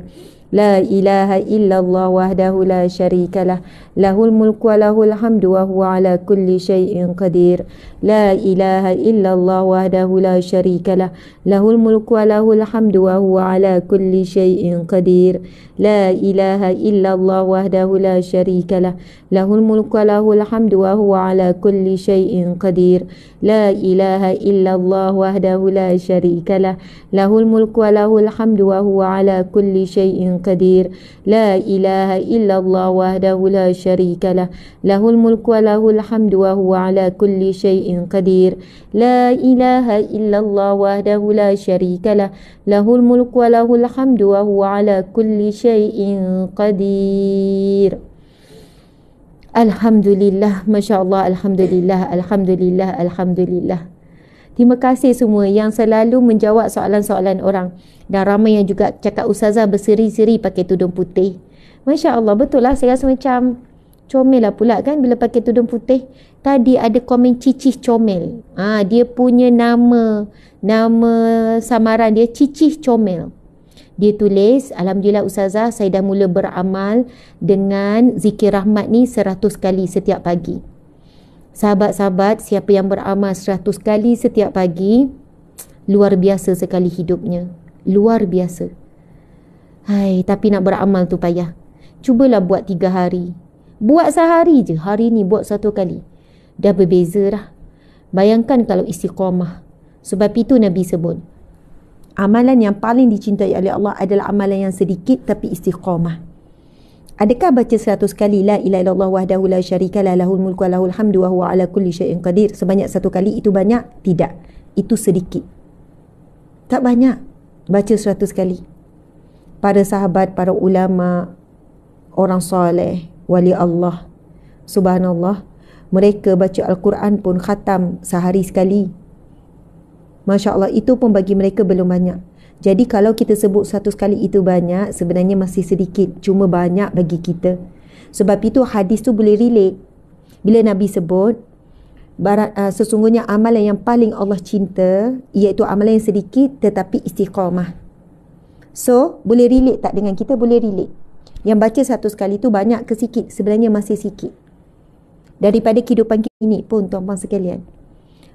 La ilaha illallah wahdahu la syarikalah, lahul mulku wa lahul hamdu wa huwa ala kulli syai'in qadir. La ilaha illallah wahdahu la syarikalah, lahul mulku wa lahul hamdu wa huwa ala kulli syai'in qadir. La ilaha illallah wahdahu la syarikalah, lahul mulku wa lahul hamdu wa huwa ala kulli syai'in qadir. La ilaha illallah wahdahu la syarikalah, lahul mulku wa lahul hamdu wa huwa ala kulli syai'in qadir. La ilaha illallah wahdahu la syarikalah, lahul mulku wa lahul hamdu wa huwa ala kulli syai'in qadir. La ilaha illallah wahdahu la syarikalah, lahul mulku wa lahul hamdu wa huwa ala kulli syai'in qadir. Alhamdulillah, Masya Allah, Alhamdulillah, Alhamdulillah, Alhamdulillah. Terima kasih semua yang selalu menjawab soalan-soalan orang. Dan ramai yang juga cakap Ustazah berseri-seri pakai tudung putih. Masya Allah, betul lah, saya rasa macam comel lah pula kan bila pakai tudung putih. Tadi ada komen Cicih Comel. Dia punya nama samaran dia Cicih Comel. Dia tulis, Alhamdulillah Ustazah, saya dah mula beramal dengan zikir rahmat ni 100 kali setiap pagi. Sahabat-sahabat, siapa yang beramal 100 kali setiap pagi, luar biasa sekali hidupnya. Luar biasa. Hai, tapi nak beramal tu payah. Cubalah buat 3 hari. Buat sehari je. Hari ni buat 1 kali. Dah berbeza dah. Bayangkan kalau istiqamah. Sebab itu Nabi sebut, amalan yang paling dicintai oleh Allah adalah amalan yang sedikit tapi istiqamah. Adakah baca 100 kali la ilaha illallah wahdahu la syarikalah, lahul mulku wa lahul hamdu wa huwa ala kulli syai'in qadir sebanyak 1 kali itu banyak? Tidak. Itu sedikit. Tak banyak baca 100 kali. Para sahabat, para ulama, orang soleh, wali Allah, subhanallah, mereka baca Al-Quran pun khatam sehari sekali. Masya Allah, itu pun bagi mereka belum banyak. Jadi kalau kita sebut 100 kali itu banyak, sebenarnya masih sedikit. Cuma banyak bagi kita. Sebab itu hadis tu boleh relate. Bila Nabi sebut, sesungguhnya amalan yang paling Allah cinta, iaitu amalan yang sedikit tetapi istiqamah. So, boleh relate tak dengan kita? Boleh relate. Yang baca 100 kali tu banyak ke sikit? Sebenarnya masih sikit. Daripada kehidupan kita ini pun, tuan-tuan sekalian,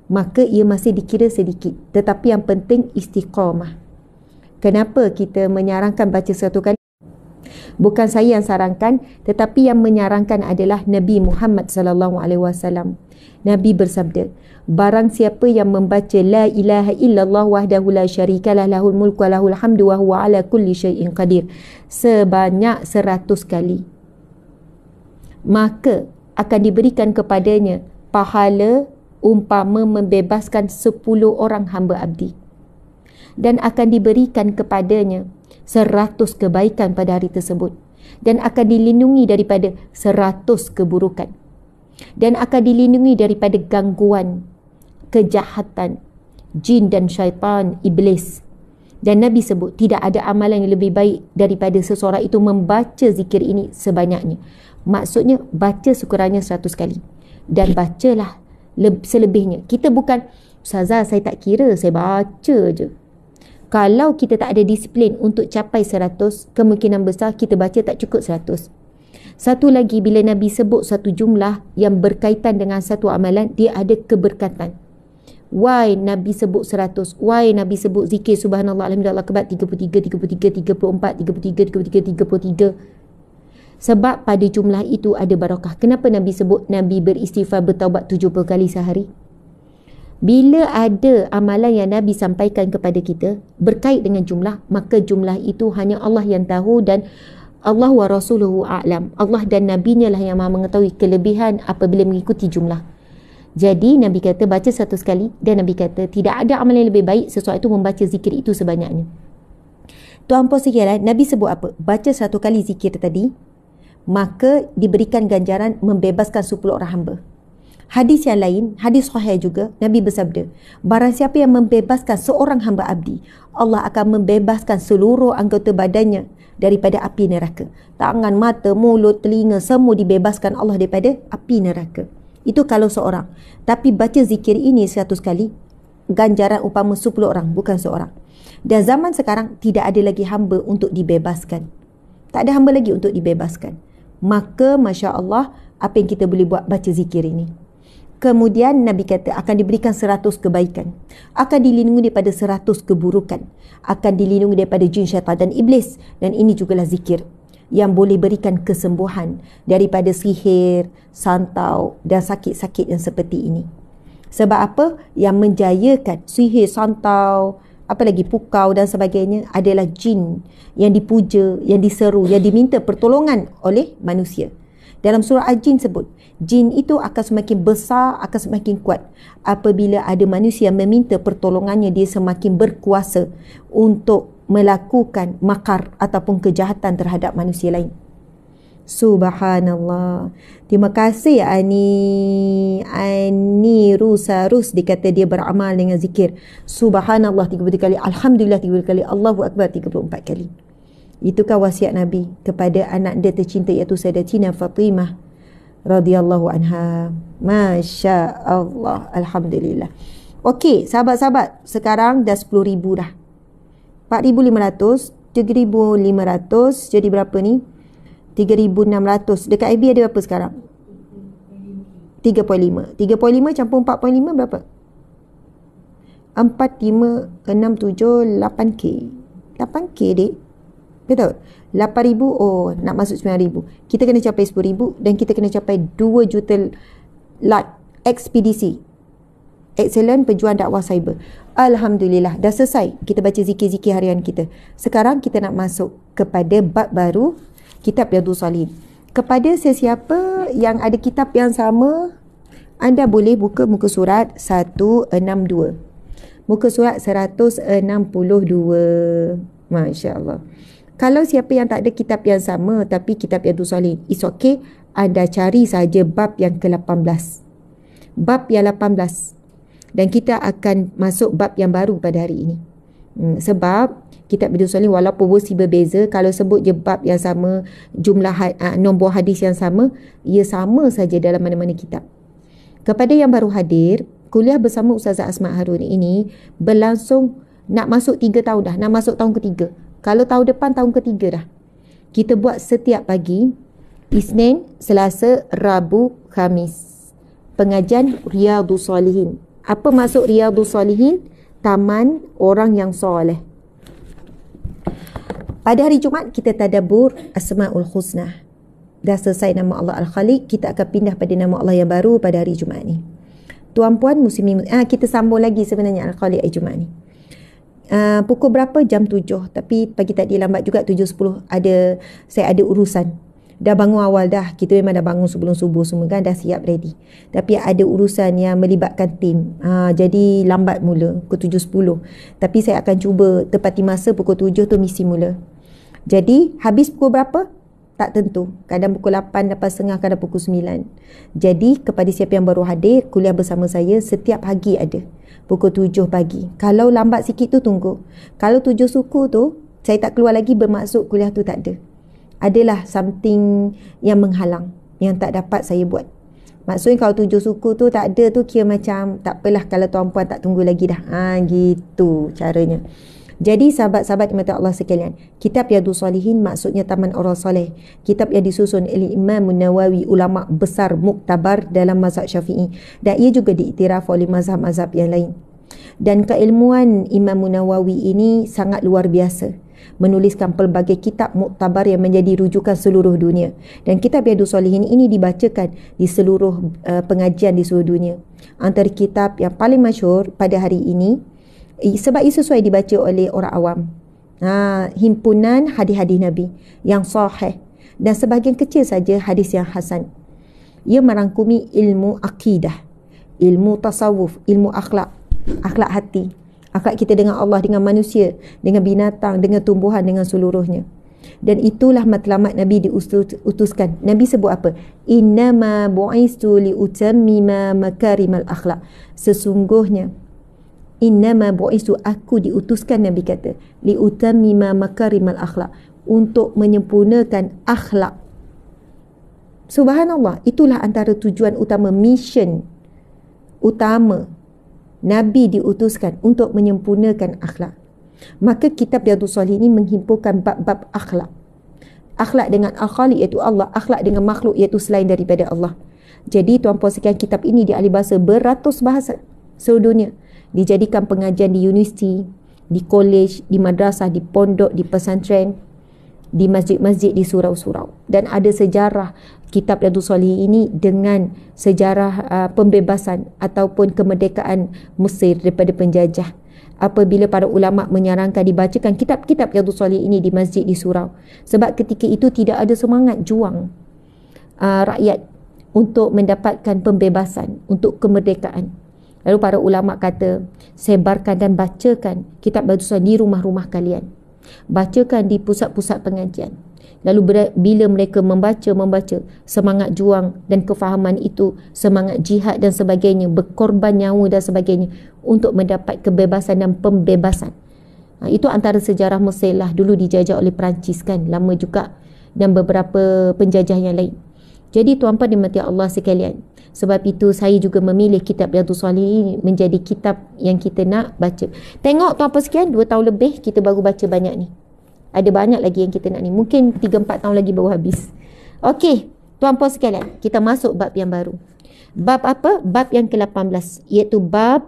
maka ia masih dikira sedikit. Tetapi yang penting istiqamah. Kenapa kita menyarankan baca 1 kali? Bukan saya yang sarankan, tetapi yang menyarankan adalah Nabi Muhammad sallallahu alaihi wasallam. Nabi bersabda, barang siapa yang membaca la ilaha illallah wahdahu la syarikalah lahul mulku wa lahul hamdu wa huwa ala kulli syai'in qadir sebanyak 100 kali, maka akan diberikan kepadanya pahala umpama membebaskan 10 orang hamba abdi, dan akan diberikan kepadanya 100 kebaikan pada hari tersebut, dan akan dilindungi daripada 100 keburukan, dan akan dilindungi daripada gangguan, kejahatan, jin dan syaitan, iblis. Dan Nabi sebut tidak ada amalan yang lebih baik daripada seseorang itu membaca zikir ini sebanyaknya. Maksudnya baca sekurangnya 100 kali, dan bacalah selebihnya. Kita bukan, Ustazah saya tak kira, saya baca je. Kalau kita tak ada disiplin untuk capai 100, kemungkinan besar kita baca tak cukup 100. Satu lagi, bila Nabi sebut satu jumlah yang berkaitan dengan satu amalan, dia ada keberkatan. Why Nabi sebut 100? Why Nabi sebut zikir subhanallah alhamdulillah akbar 33, 33, 34, 33, 33, 33? Sebab pada jumlah itu ada barakah. Kenapa Nabi sebut Nabi beristighfar bertaubat 70 kali sehari? Bila ada amalan yang Nabi sampaikan kepada kita berkait dengan jumlah, maka jumlah itu hanya Allah yang tahu, dan Allah wa rasuluhu a'lam. Allah dan Nabinya lah yang maha mengetahui kelebihan apabila mengikuti jumlah. Jadi Nabi kata baca 100 kali, dan Nabi kata tidak ada amalan yang lebih baik sesuatu itu membaca zikir itu sebanyaknya. Tuan puan sekalian, Nabi sebut apa? Baca 1 kali zikir tadi, maka diberikan ganjaran membebaskan 10 orang hamba. Hadis yang lain, hadis sahih juga, Nabi bersabda, barang siapa yang membebaskan seorang hamba abdi, Allah akan membebaskan seluruh anggota badannya daripada api neraka. Tangan, mata, mulut, telinga, semua dibebaskan Allah daripada api neraka. Itu kalau seorang. Tapi baca zikir ini 100 kali, ganjaran umpama 10 orang, bukan seorang. Dan zaman sekarang tidak ada lagi hamba untuk dibebaskan. Tak ada hamba lagi untuk dibebaskan. Maka Masya Allah, apa yang kita boleh buat? Baca zikir ini. Kemudian Nabi kata akan diberikan 100 kebaikan, akan dilindungi daripada 100 keburukan, akan dilindungi daripada jin, syaitan dan iblis. Dan ini jugalah zikir yang boleh berikan kesembuhan daripada sihir, santau dan sakit-sakit yang seperti ini. Sebab apa? Yang menjayakan sihir, santau, apa lagi pukau dan sebagainya adalah jin yang dipuja, yang diseru, yang diminta pertolongan oleh manusia. Dalam surah Al-Jin sebut, jin itu akan semakin besar, akan semakin kuat. Apabila ada manusia yang meminta pertolongannya, dia semakin berkuasa untuk melakukan makar ataupun kejahatan terhadap manusia lain. Subhanallah. Terima kasih Ani Rusarus, dikata dia beramal dengan zikir Subhanallah 30 kali, Alhamdulillah 30 kali, Allahu Akbar 34 kali. Itukah wasiat Nabi kepada anak dia tercinta, iaitu Sayyidatina Fatimah radhiyallahu anha. Masya Allah, Alhamdulillah. Okey, sahabat-sahabat, sekarang dah 10,000 dah. 4,500, 3,500, jadi berapa ni? 3,600. Dekat IB ada berapa sekarang? 3.5. 3.5 campur 4.5 berapa? 4, 5, 6, 7, 8K. 8K dek. Betul? 8,000, oh nak masuk 9,000. Kita kena capai 10,000 dan kita kena capai 2 juta like ekspedisi. Excellent Pejuang Dakwah Cyber. Alhamdulillah, dah selesai kita baca zikir-zikir harian kita. Sekarang kita nak masuk kepada bab baru, kitab Riyadhus Shalihin. Kepada sesiapa yang ada kitab yang sama, anda boleh buka muka surat 162. Muka surat 162. Masya Allah. Kalau siapa yang tak ada kitab yang sama tapi kitab Riyadhus Shalihin, it's okay. Anda cari saja bab yang ke-18. Bab yang 18. Dan kita akan masuk bab yang baru pada hari ini. Sebab kitab Riyadhus Shalihin walaupun versi berbeza, kalau sebut je bab yang sama, jumlah nombor hadis yang sama, ia sama saja dalam mana-mana kitab. Kepada yang baru hadir, kuliah bersama Ustazah Asma Harun ini berlangsung nak masuk 3 tahun dah, nak masuk tahun ketiga. Kalau tahun depan tahun ketiga dah. Kita buat setiap pagi, Isnin, Selasa, Rabu, Khamis. Pengajian Riyadhus Shalihin. Apa maksud Riyadhus Shalihin? Taman orang yang soleh. Pada hari Jumaat kita tadabbur Asmaul Husna. Dah selesai nama Allah Al-Khaliq, kita akan pindah pada nama Allah yang baru pada hari Jumaat ni. Tuan-puan muslimin, kita sambung lagi sebenarnya Al-Khaliq hari Jumaat ni. Pukul berapa? Jam 7. Tapi pagi tadi lambat juga, 7.10 saya ada urusan. Dah bangun awal dah. Kita memang dah bangun sebelum subuh semua kan, dah siap ready. Tapi ada urusan yang melibatkan tim. Jadi lambat mula pukul 7.10. Tapi saya akan cuba tepati masa pukul 7 tu mesti mula. Jadi habis pukul berapa? Tak tentu. Kadang pukul 8, 8.30, kadang pukul 9. Jadi kepada siapa yang baru hadir, kuliah bersama saya setiap pagi ada. Pukul 7 pagi. Kalau lambat sikit tu tunggu. Kalau 7 suku tu, saya tak keluar lagi bermaksud kuliah tu tak ada. Adalah something yang menghalang, yang tak dapat saya buat. Maksudnya kalau 7 suku tu tak ada tu, kira macam tak apalah kalau tuan-puan tak tunggu lagi dah. Gitu caranya. Jadi sahabat-sahabat dimata Allah sekalian, kitab Riyadhus Shalihin maksudnya Taman Orang Soleh. Kitab yang disusun oleh Imam Nawawi, ulama besar muktabar dalam mazhab Syafi'i, dan ia juga diiktiraf oleh mazhab-mazhab yang lain. Dan keilmuan Imam Nawawi ini sangat luar biasa, menuliskan pelbagai kitab muktabar yang menjadi rujukan seluruh dunia. Dan kitab Riyadhus Shalihin ini dibacakan di seluruh pengajian di seluruh dunia. Antara kitab yang paling masyhur pada hari ini, sebab ia sesuai dibaca oleh orang awam, himpunan hadis-hadis Nabi yang sahih dan sebahagian kecil saja hadis yang hasan. Ia merangkumi ilmu akidah, ilmu tasawuf, ilmu akhlak, akhlak hati, akhlak kita dengan Allah, dengan manusia, dengan binatang, dengan tumbuhan, dengan seluruhnya. Dan itulah matlamat Nabi diutuskan. Nabi sebut apa? Innama bu'istu liutammima makarimal akhlak. Sesungguhnya innama bu'istu, aku diutuskan, Nabi kata, liutammima makarimal akhlak, untuk menyempurnakan akhlak. Subhanallah, itulah antara tujuan utama, mission utama Nabi diutuskan untuk menyempurnakan akhlak. Maka kitab Riyadhus Shalihin ini menghimpunkan bab-bab akhlak. Akhlak dengan Al-Khaliq iaitu Allah, akhlak dengan makhluk iaitu selain daripada Allah. Jadi tuan-puan sekalian, kitab ini diahli bahasa beratus bahasa seluruh dunia. Dijadikan pengajian di universiti, di kolej, di madrasah, di pondok, di pesantren, di masjid-masjid, di surau-surau. Dan ada sejarah kitab Riyadhus Shalihin ini dengan sejarah pembebasan ataupun kemerdekaan Mesir daripada penjajah. Apabila para ulama menyarankan dibacakan kitab-kitab Riyadhus Shalihin ini di masjid, di surau. Sebab ketika itu tidak ada semangat juang rakyat untuk mendapatkan pembebasan, untuk kemerdekaan. Lalu para ulama kata, sebarkan dan bacakan kitab Riyadhus Shalihin di rumah-rumah kalian. Bacakan di pusat-pusat pengajian. Lalu bila mereka membaca, semangat juang dan kefahaman itu, semangat jihad dan sebagainya, berkorban nyawa dan sebagainya untuk mendapat kebebasan dan pembebasan. Itu antara sejarah Mesir lah, dulu dijajah oleh Perancis kan, lama juga, dan beberapa penjajah yang lain. Jadi tuan-puan dimati Allah sekalian, sebab itu saya juga memilih kitab Riyadhus Shalihin menjadi kitab yang kita nak baca. Tengok tuan-puan sekalian, 2 tahun lebih kita baru baca banyak ni. Ada banyak lagi yang kita nak ni. Mungkin 3-4 tahun lagi baru habis. Okey, tuan-puan sekalian, kita masuk bab yang baru. Bab apa? Bab yang ke-18, iaitu bab,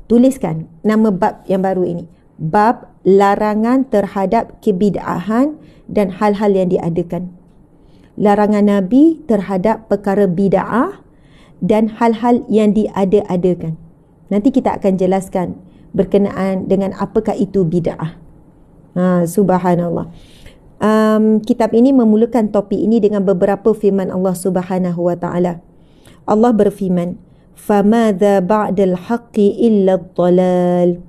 tuliskan nama bab yang baru ini. Bab larangan terhadap kebid'ahan dan hal-hal yang diadakan. Larangan Nabi terhadap perkara bid'ah dan hal-hal yang diada-adakan. Nanti kita akan jelaskan berkenaan dengan apakah itu bid'ah. Subhanallah. Kitab ini memulakan topik ini dengan beberapa firman Allah Subhanahu wa taala. Allah berfirman, "Famadza ba'dal haqqi illa ad-dhalal."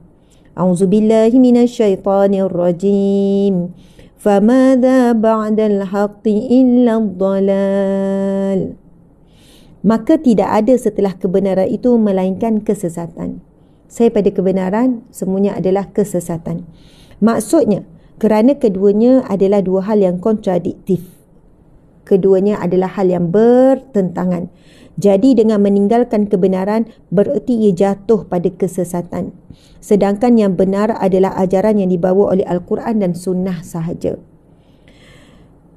A'udzu billahi minasyaitonir rajim. فَمَاذَا بَعْدَ الْحَقِّ إِلَّا الضَّلَالِ. Maka tidak ada setelah kebenaran itu melainkan kesesatan. Saya pada kebenaran, semuanya adalah kesesatan. Maksudnya, kerana keduanya adalah dua hal yang kontradiktif. Keduanya adalah hal yang bertentangan. Jadi dengan meninggalkan kebenaran bererti ia jatuh pada kesesatan. Sedangkan yang benar adalah ajaran yang dibawa oleh Al-Quran dan Sunnah sahaja.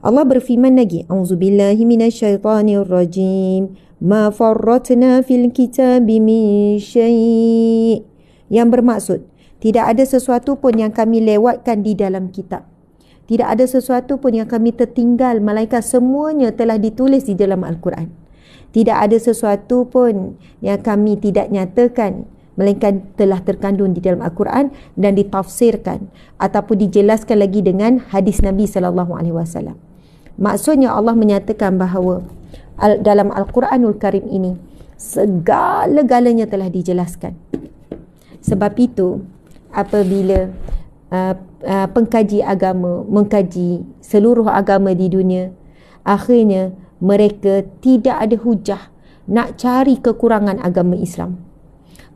Allah berfirman lagi, A'udzubillahi minasyaitonirrajim. Ma farratna fil kitabi min syai'. Yang bermaksud, Tidak ada sesuatu pun yang kami lewatkan di dalam kitab. Tidak ada sesuatu pun yang kami tertinggal, melainkan semuanya telah ditulis di dalam Al-Quran. Tidak ada sesuatu pun yang kami tidak nyatakan, melainkan telah terkandung di dalam Al-Quran dan ditafsirkan ataupun dijelaskan lagi dengan hadis Nabi SAW. Maksudnya Allah menyatakan bahawa dalam Al-Quranul Karim ini segala-galanya telah dijelaskan. Sebab itu apabila pengkaji agama mengkaji seluruh agama di dunia, akhirnya mereka tidak ada hujah nak cari kekurangan agama Islam.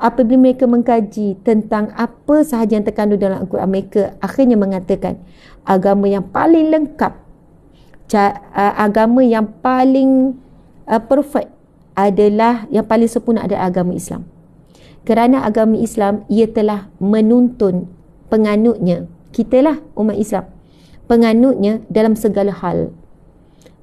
Apabila mereka mengkaji tentang apa sahaja yang terkandung dalam Al-Quran, mereka akhirnya mengatakan agama yang paling lengkap, agama yang paling perfect adalah, yang paling sempurna adalah agama Islam. Kerana agama Islam, ia telah menuntun penganutnya, kitalah umat Islam, penganutnya dalam segala hal.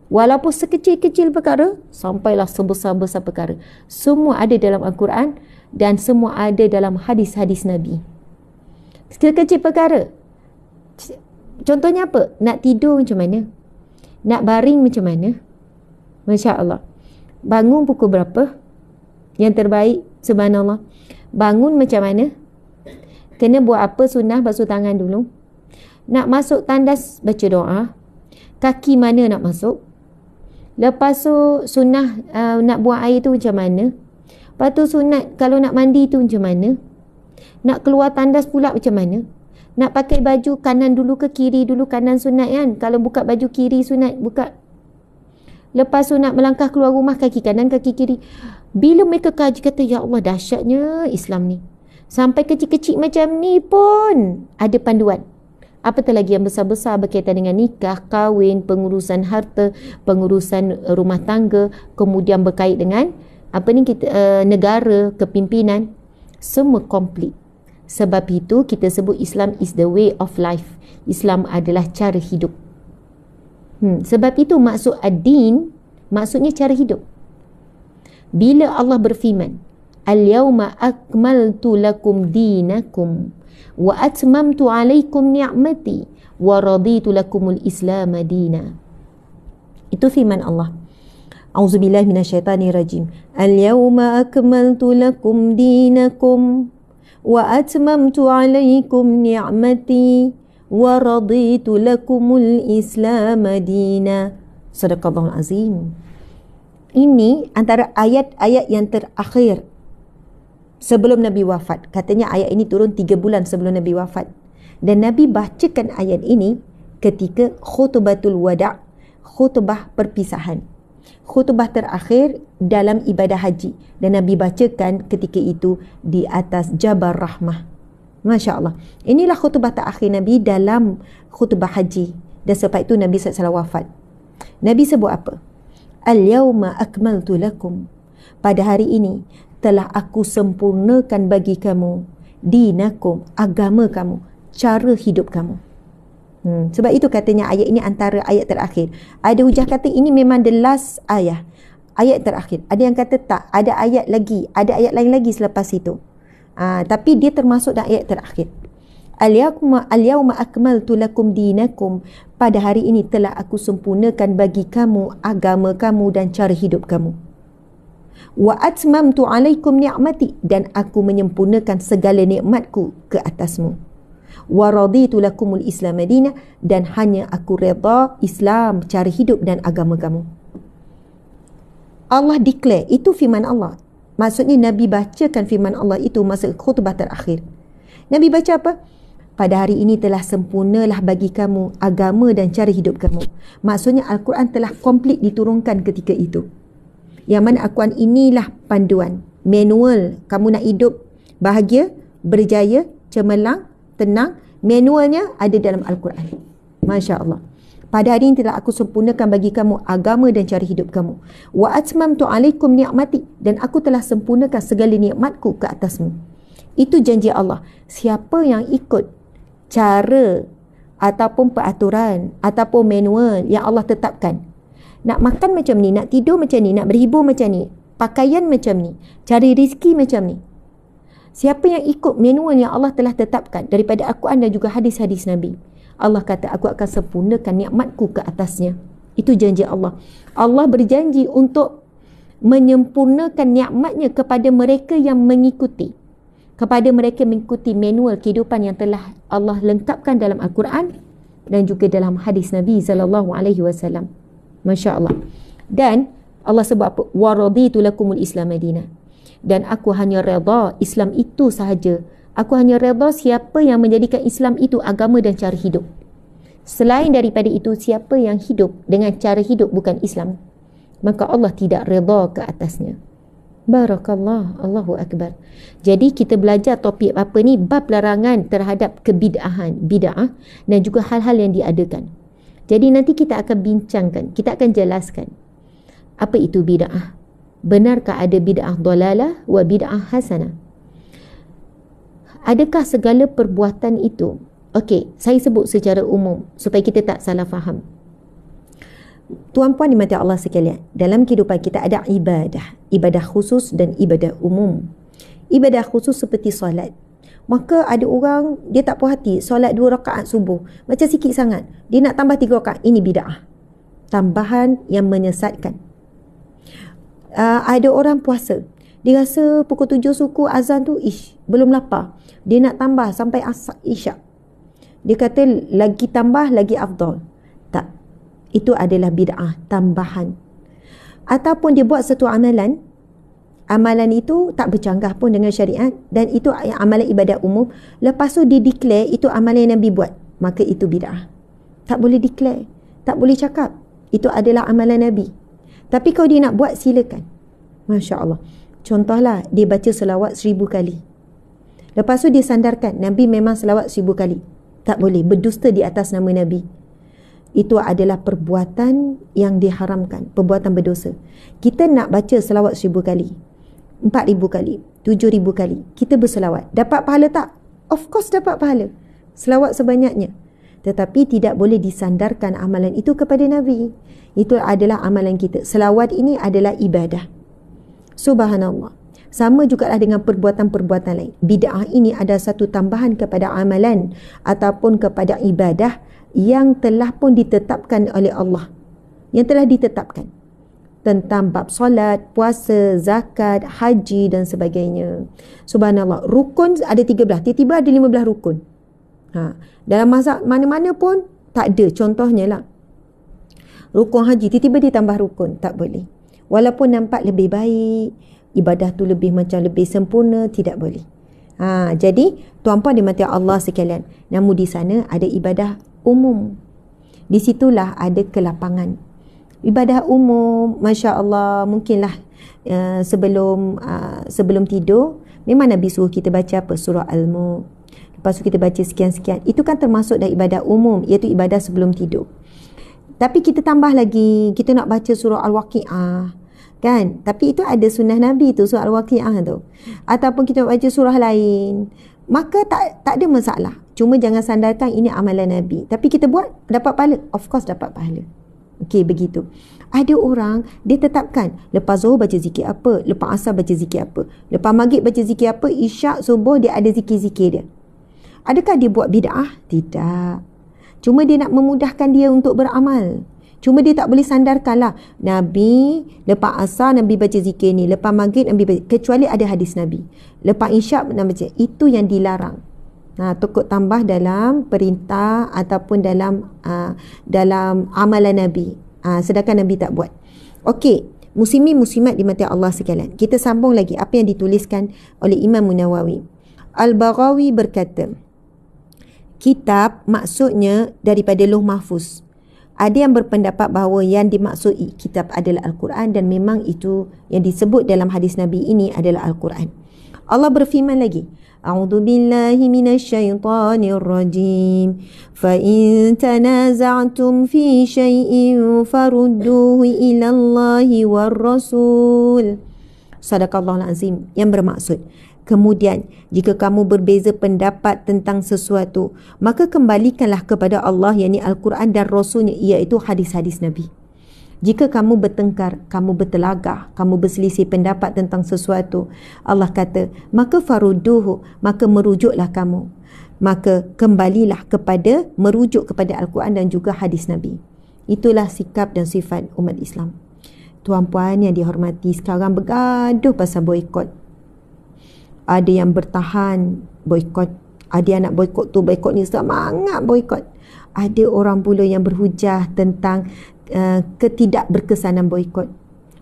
Walaupun sekecil-kecil perkara sampailah sebesar-besar perkara, semua ada dalam Al-Quran dan semua ada dalam hadis-hadis Nabi. Sekecil-kecil perkara, contohnya apa? Nak tidur macam mana? Nak baring macam mana? Masya Allah. Bangun pukul berapa? Yang terbaik, subhanallah. Bangun macam mana? Kena buat apa? Sunnah basuh tangan dulu. Nak masuk tandas, baca doa. Kaki mana nak masuk? Lepas tu sunnah nak buang air tu macam mana? Lepas tu sunat kalau nak mandi tu macam mana? Nak keluar tandas pula macam mana? Nak pakai baju kanan dulu ke kiri dulu? Kanan sunat kan? Kalau buka baju kiri sunat buka. Lepas tu nak melangkah keluar rumah, kaki kanan kaki kiri. Bila mereka kaji, kata ya Allah, dahsyatnya Islam ni. Sampai kecil-kecil macam ni pun ada panduan. Apatah lagi yang besar-besar berkaitan dengan nikah, kahwin, pengurusan harta, pengurusan rumah tangga, kemudian berkait dengan negara, kepimpinan, semua komplit. Sebab itu kita sebut Islam is the way of life. Islam adalah cara hidup. Sebab itu maksud ad-din, maksudnya cara hidup. Bila Allah berfirman, al-yawma akmaltu lakum dinakum wa atmamtu alaikum ni'mati wa raditu lakumul islam dina. Itu firman Allah. A'udzubillahi minasyaitanirrajim. Al-yawma akmaltu lakum dinakum wa atmamtu alaikum ni'mati wa raditu lakumul islam dina. Sadaqallahul azim. Ini antara ayat-ayat yang terakhir sebelum Nabi wafat. Katanya ayat ini turun 3 bulan sebelum Nabi wafat. Dan Nabi bacakan ayat ini ketika khutbatul wada', khutbah perpisahan. Khutbah terakhir dalam ibadah haji. Dan Nabi bacakan ketika itu di atas Jabal Rahmah. Masya Allah. Inilah khutbah terakhir Nabi dalam khutbah haji. Dan sebab itu Nabi SAW wafat. Nabi sebut apa? Al-yawma akmaltu lakum. Pada hari ini telah aku sempurnakan bagi kamu dinakum, agama kamu, cara hidup kamu. Sebab itu katanya ayat ini antara ayat terakhir. Ada hujah kata ini memang the last ayat terakhir. Ada yang kata tak, ada ayat lagi, ada ayat lain lagi selepas itu. Tapi dia termasuk dalam ayat terakhir. Al-yawma akmaltu lakum dinakum. Pada hari ini telah aku sempurnakan bagi kamu agama kamu dan cara hidup kamu. Wa atmamtu alaikum ni'mati. Dan aku menyempurnakan segala nikmatku ke atasmu. Wa raditu lakumul islam dina. Dan hanya aku redha Islam, cara hidup dan agama kamu. Allah declare, itu firman Allah. Maksudnya Nabi bacakan firman Allah itu masa khutbah terakhir. Nabi baca apa? Pada hari ini telah sempurnalah bagi kamu agama dan cara hidup kamu. Maksudnya Al-Quran telah komplit diturunkan ketika itu. Yang mana Al-Quran inilah panduan, manual. Kamu nak hidup bahagia, berjaya, cemerlang, tenang, manualnya ada dalam Al-Quran. Masya Allah. Pada hari ini telah aku sempurnakan bagi kamu agama dan cara hidup kamu. Wa atmamtu alaikum ni'mati. Dan aku telah sempurnakan segala nikmatku ke atasmu. Itu janji Allah. Siapa yang ikut cara ataupun peraturan ataupun manual yang Allah tetapkan, nak makan macam ni, nak tidur macam ni, nak berhibur macam ni, pakaian macam ni, cari rezeki macam ni, Siapa yang ikut manual yang Allah telah tetapkan daripada Al-Quran dan juga hadis-hadis Nabi, Allah kata aku akan sempurnakan nikmatku ke atasnya. Itu janji Allah. Allah berjanji untuk menyempurnakan nikmatnya kepada mereka yang mengikuti, kepada mereka mengikuti manual kehidupan yang telah Allah lengkapkan dalam Al-Quran dan juga dalam hadis Nabi SAW. Masya Allah. Dan Allah sebut apa? Wa raditu lakumul Islam Madinah. Dan aku hanya redha Islam itu sahaja. Aku hanya redha siapa yang menjadikan Islam itu agama dan cara hidup. Selain daripada itu, siapa yang hidup dengan cara hidup bukan Islam, maka Allah tidak redha ke atasnya. Barakallah, Allahu Akbar. Jadi kita belajar topik apa ni? Bab larangan terhadap kebid'ahan, bid'ah dan juga hal-hal yang diadakan. Jadi nanti kita akan bincangkan, kita akan jelaskan apa itu bid'ah. Benarkah ada bid'ah dalalah wa bid'ah hasanah? Adakah segala perbuatan itu? Okey, saya sebut secara umum supaya kita tak salah faham. Tuan-puan dimati Allah sekalian, dalam kehidupan kita ada ibadah, ibadah khusus dan ibadah umum. Ibadah khusus seperti solat. Maka ada orang dia tak puas hati solat 2 rakaat subuh, macam sikit sangat, dia nak tambah 3 rakaat. Ini bid'ah, tambahan yang menyesatkan. Ada orang puasa, dia rasa pukul 7 suku azan tu belum lapar, dia nak tambah sampai isyak. Dia kata lagi tambah lagi afdal. Tak, itu adalah bid'ah, tambahan. Ataupun dia buat satu amalan, amalan itu tak bercanggah pun dengan syariat, dan itu amalan ibadat umum, lepas tu dia declare itu amalan yang Nabi buat, maka itu bid'ah. Tak boleh declare, tak boleh cakap itu adalah amalan Nabi. Tapi kalau dia nak buat, silakan. Masya Allah. Contohlah, dia baca selawat 1000 kali. Lepas tu dia sandarkan, Nabi memang selawat 1000 kali. Tak boleh, berdusta di atas nama Nabi. Itu adalah perbuatan yang diharamkan, perbuatan berdosa. Kita nak baca selawat 1000 kali, 4000 kali, 7000 kali, kita berselawat. Dapat pahala tak? Of course dapat pahala. Selawat sebanyaknya. Tetapi tidak boleh disandarkan amalan itu kepada Nabi. Itu adalah amalan kita. Selawat ini adalah ibadah. Subhanallah. Sama jugalah dengan perbuatan-perbuatan lain. Bid'ah ini ada satu tambahan kepada amalan ataupun kepada ibadah yang telah pun ditetapkan oleh Allah. Yang telah ditetapkan. Tentang bab solat, puasa, zakat, haji dan sebagainya. Subhanallah. Rukun ada 13. Tiba-tiba ada 15 rukun. Dalam mazhab mana-mana pun tak ada. Contohnya lah, rukun haji, tiba-tiba ditambah rukun. Tak boleh. Walaupun nampak lebih baik, ibadah tu lebih macam lebih sempurna, tidak boleh. Jadi, tuan-puan dimati Allah sekalian, namun di sana ada ibadah umum. Di situlah ada kelapangan. Ibadah umum, Masya Allah, mungkinlah sebelum tidur, memang Nabi suruh kita baca apa? Surah Al-Mulk. Lepas tu kita baca sekian-sekian. Itu kan termasuk dari ibadah umum, iaitu ibadah sebelum tidur. Tapi kita tambah lagi, kita nak baca surah Al-Waqi'ah, kan? Tapi itu ada sunnah Nabi tu, surah Al-Waqi'ah tu. Ataupun kita nak baca surah lain, maka tak ada masalah. Cuma jangan sandarkan ini amalan Nabi. Tapi kita buat, dapat pahala? Of course dapat pahala. Okey, begitu. Ada orang, dia tetapkan, lepas Zuhur baca zikir apa, lepas Asar baca zikir apa, lepas Maghrib baca zikir apa, Isyak, Subuh dia ada zikir-zikir dia. Adakah dia buat bid'ah? Tidak. Cuma dia nak memudahkan dia untuk beramal. Cuma dia tak boleh sandarkan lah, Nabi lepas Asar Nabi baca zikir ni, lepas Maghrib Nabi baca, kecuali ada hadis Nabi. Lepas Isyak Nabi baca. Itu yang dilarang. Tukut tambah dalam perintah ataupun dalam amalan Nabi. Sedangkan Nabi tak buat. Okey, muslimin muslimat dimati Allah sekalian. Kita sambung lagi apa yang dituliskan oleh Imam Nawawi. Al-Baghawi berkata, kitab maksudnya daripada Lauh Mahfuz. Ada yang berpendapat bahawa yang dimaksud kitab adalah Al-Quran, dan memang itu yang disebut dalam hadis Nabi ini adalah Al-Quran. Allah berfirman lagi, A'udzu billahi minasyaitonir rajim. Fa in tanaza'tum fi syai'in farudduhu ila Allahi war Rasul. Sadaqallahul azim, yang bermaksud, kemudian jika kamu berbeza pendapat tentang sesuatu, maka kembalikanlah kepada Allah, yakni Al-Quran dan Rasulnya, iaitu hadis-hadis Nabi. Jika kamu bertengkar, kamu bertelagah, kamu berselisih pendapat tentang sesuatu, Allah kata, maka faruduhu, maka merujuklah kamu. Maka kembalilah merujuk kepada Al-Quran dan juga hadis Nabi. Itulah sikap dan sifat umat Islam. Tuan-puan yang dihormati, sekarang bergaduh pasal boikot. Ada yang bertahan boikot. Ada yang nak boikot tu, boikot ni semangat boikot. Ada orang pula yang berhujah tentang ketidakberkesanan boikot.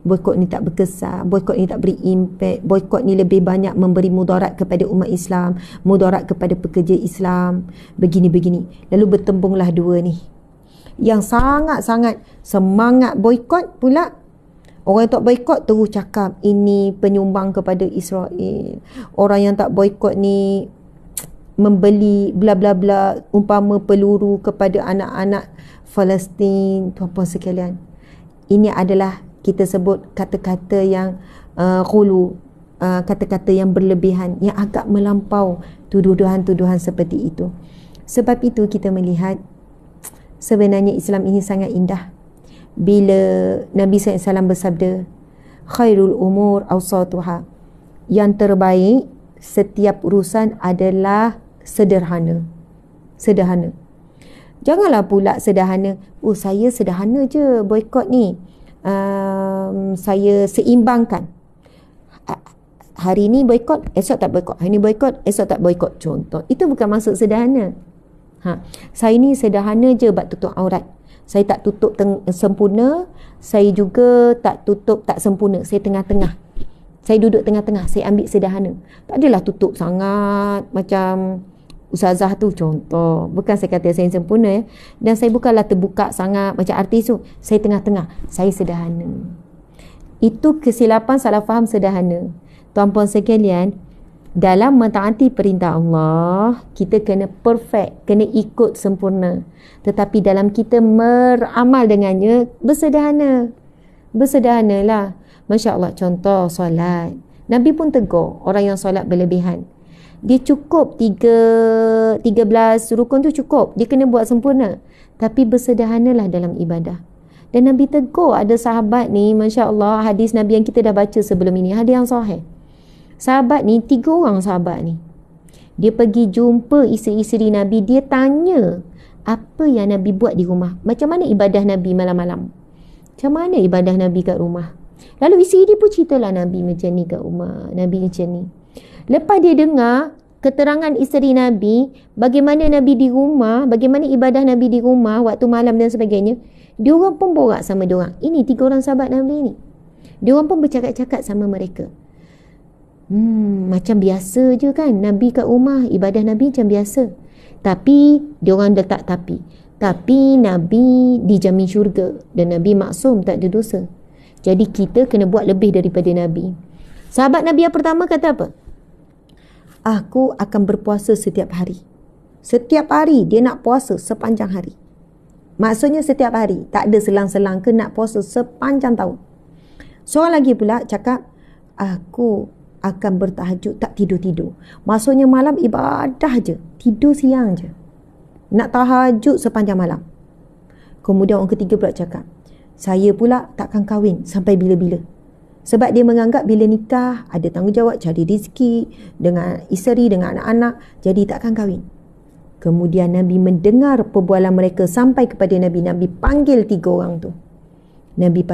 Boikot ni tak berkesan, boikot ni tak beri impak, boikot ni lebih banyak memberi mudarat kepada umat Islam, mudarat kepada pekerja Islam, begini-begini. Lalu bertembunglah dua ni. Yang sangat-sangat semangat boikot pula, orang yang tak boikot terus cakap ini penyumbang kepada Israel. Orang yang tak boikot ni membeli bla bla bla umpama peluru kepada anak-anak Palestin. Tuan-puan sekalian, ini adalah kita sebut kata-kata yang ghulu, kata-kata yang berlebihan, yang agak melampau, tuduhan-tuduhan seperti itu. Sebab itu kita melihat sebenarnya Islam ini sangat indah. Bila Nabi SAW bersabda, khairul umur awsatuha, yang terbaik setiap urusan adalah sederhana. Sederhana. Janganlah pula sederhana, saya sederhana je boikot ni, saya seimbangkan. Hari ni boikot, esok tak boikot. Hari ni boikot, esok tak boikot. Contoh, itu bukan maksud sederhana. Saya ni sederhana je bab tutup aurat. Saya tak tutup sempurna, saya juga tak tutup tak sempurna. Saya tengah-tengah. Saya duduk tengah-tengah, saya ambil sederhana. Tak adalah tutup sangat macam ustazah tu, contoh. Bukan saya kata saya sempurna ya. Dan saya bukanlah terbuka sangat macam artis tu. Saya tengah-tengah, saya sederhana. Itu kesilapan salah faham sederhana. Tuan-puan sekalian, dalam mentaati perintah Allah, kita kena perfect, kena ikut sempurna. Tetapi dalam kita beramal dengannya, bersederhana. Bersederhanalah. Masya Allah, contoh solat. Nabi pun tegur orang yang solat berlebihan. Dia cukup 13 rukun tu cukup. Dia kena buat sempurna. Tapi bersederhanalah dalam ibadah. Dan Nabi tegur ada sahabat ni, Masya Allah, hadis Nabi yang kita dah baca sebelum ini, hadis yang sahih. Sahabat ni, 3 orang sahabat ni, dia pergi jumpa isteri-isteri Nabi. Dia tanya apa yang Nabi buat di rumah. Macam mana ibadah Nabi malam-malam. Macam mana ibadah Nabi kat rumah. Lalu isteri dia pun ceritalah Nabi macam ni kat rumah. Nabi macam ni. Lepas dia dengar keterangan isteri Nabi, bagaimana Nabi di rumah, bagaimana ibadah Nabi di rumah waktu malam dan sebagainya, diorang pun borak sama diorang. Ini 3 orang sahabat Nabi ni. Diorang pun bercakap-cakap sama mereka. Macam biasa je kan Nabi kat rumah, ibadah Nabi macam biasa. Tapi diorang letak tapi Nabi dijamin syurga dan Nabi maksum, tak ada dosa. Jadi kita kena buat lebih daripada Nabi. Sahabat Nabi yang pertama kata apa? Aku akan berpuasa setiap hari. Setiap hari dia nak puasa sepanjang hari. Maksudnya setiap hari, tak ada selang-selang ke nak puasa sepanjang tahun. Seorang lagi pula cakap, aku akan bertahajud, tak tidur-tidur. Maksudnya malam ibadah je, tidur siang je. Nak tahajud sepanjang malam. Kemudian orang ketiga pula cakap, saya pula takkan kahwin sampai bila-bila. Sebab dia menganggap bila nikah ada tanggungjawab cari rezeki dengan isteri, dengan anak-anak, jadi takkan kahwin. Kemudian Nabi mendengar perbualan mereka sampai kepada Nabi. Nabi panggil 3 orang tu. Nabi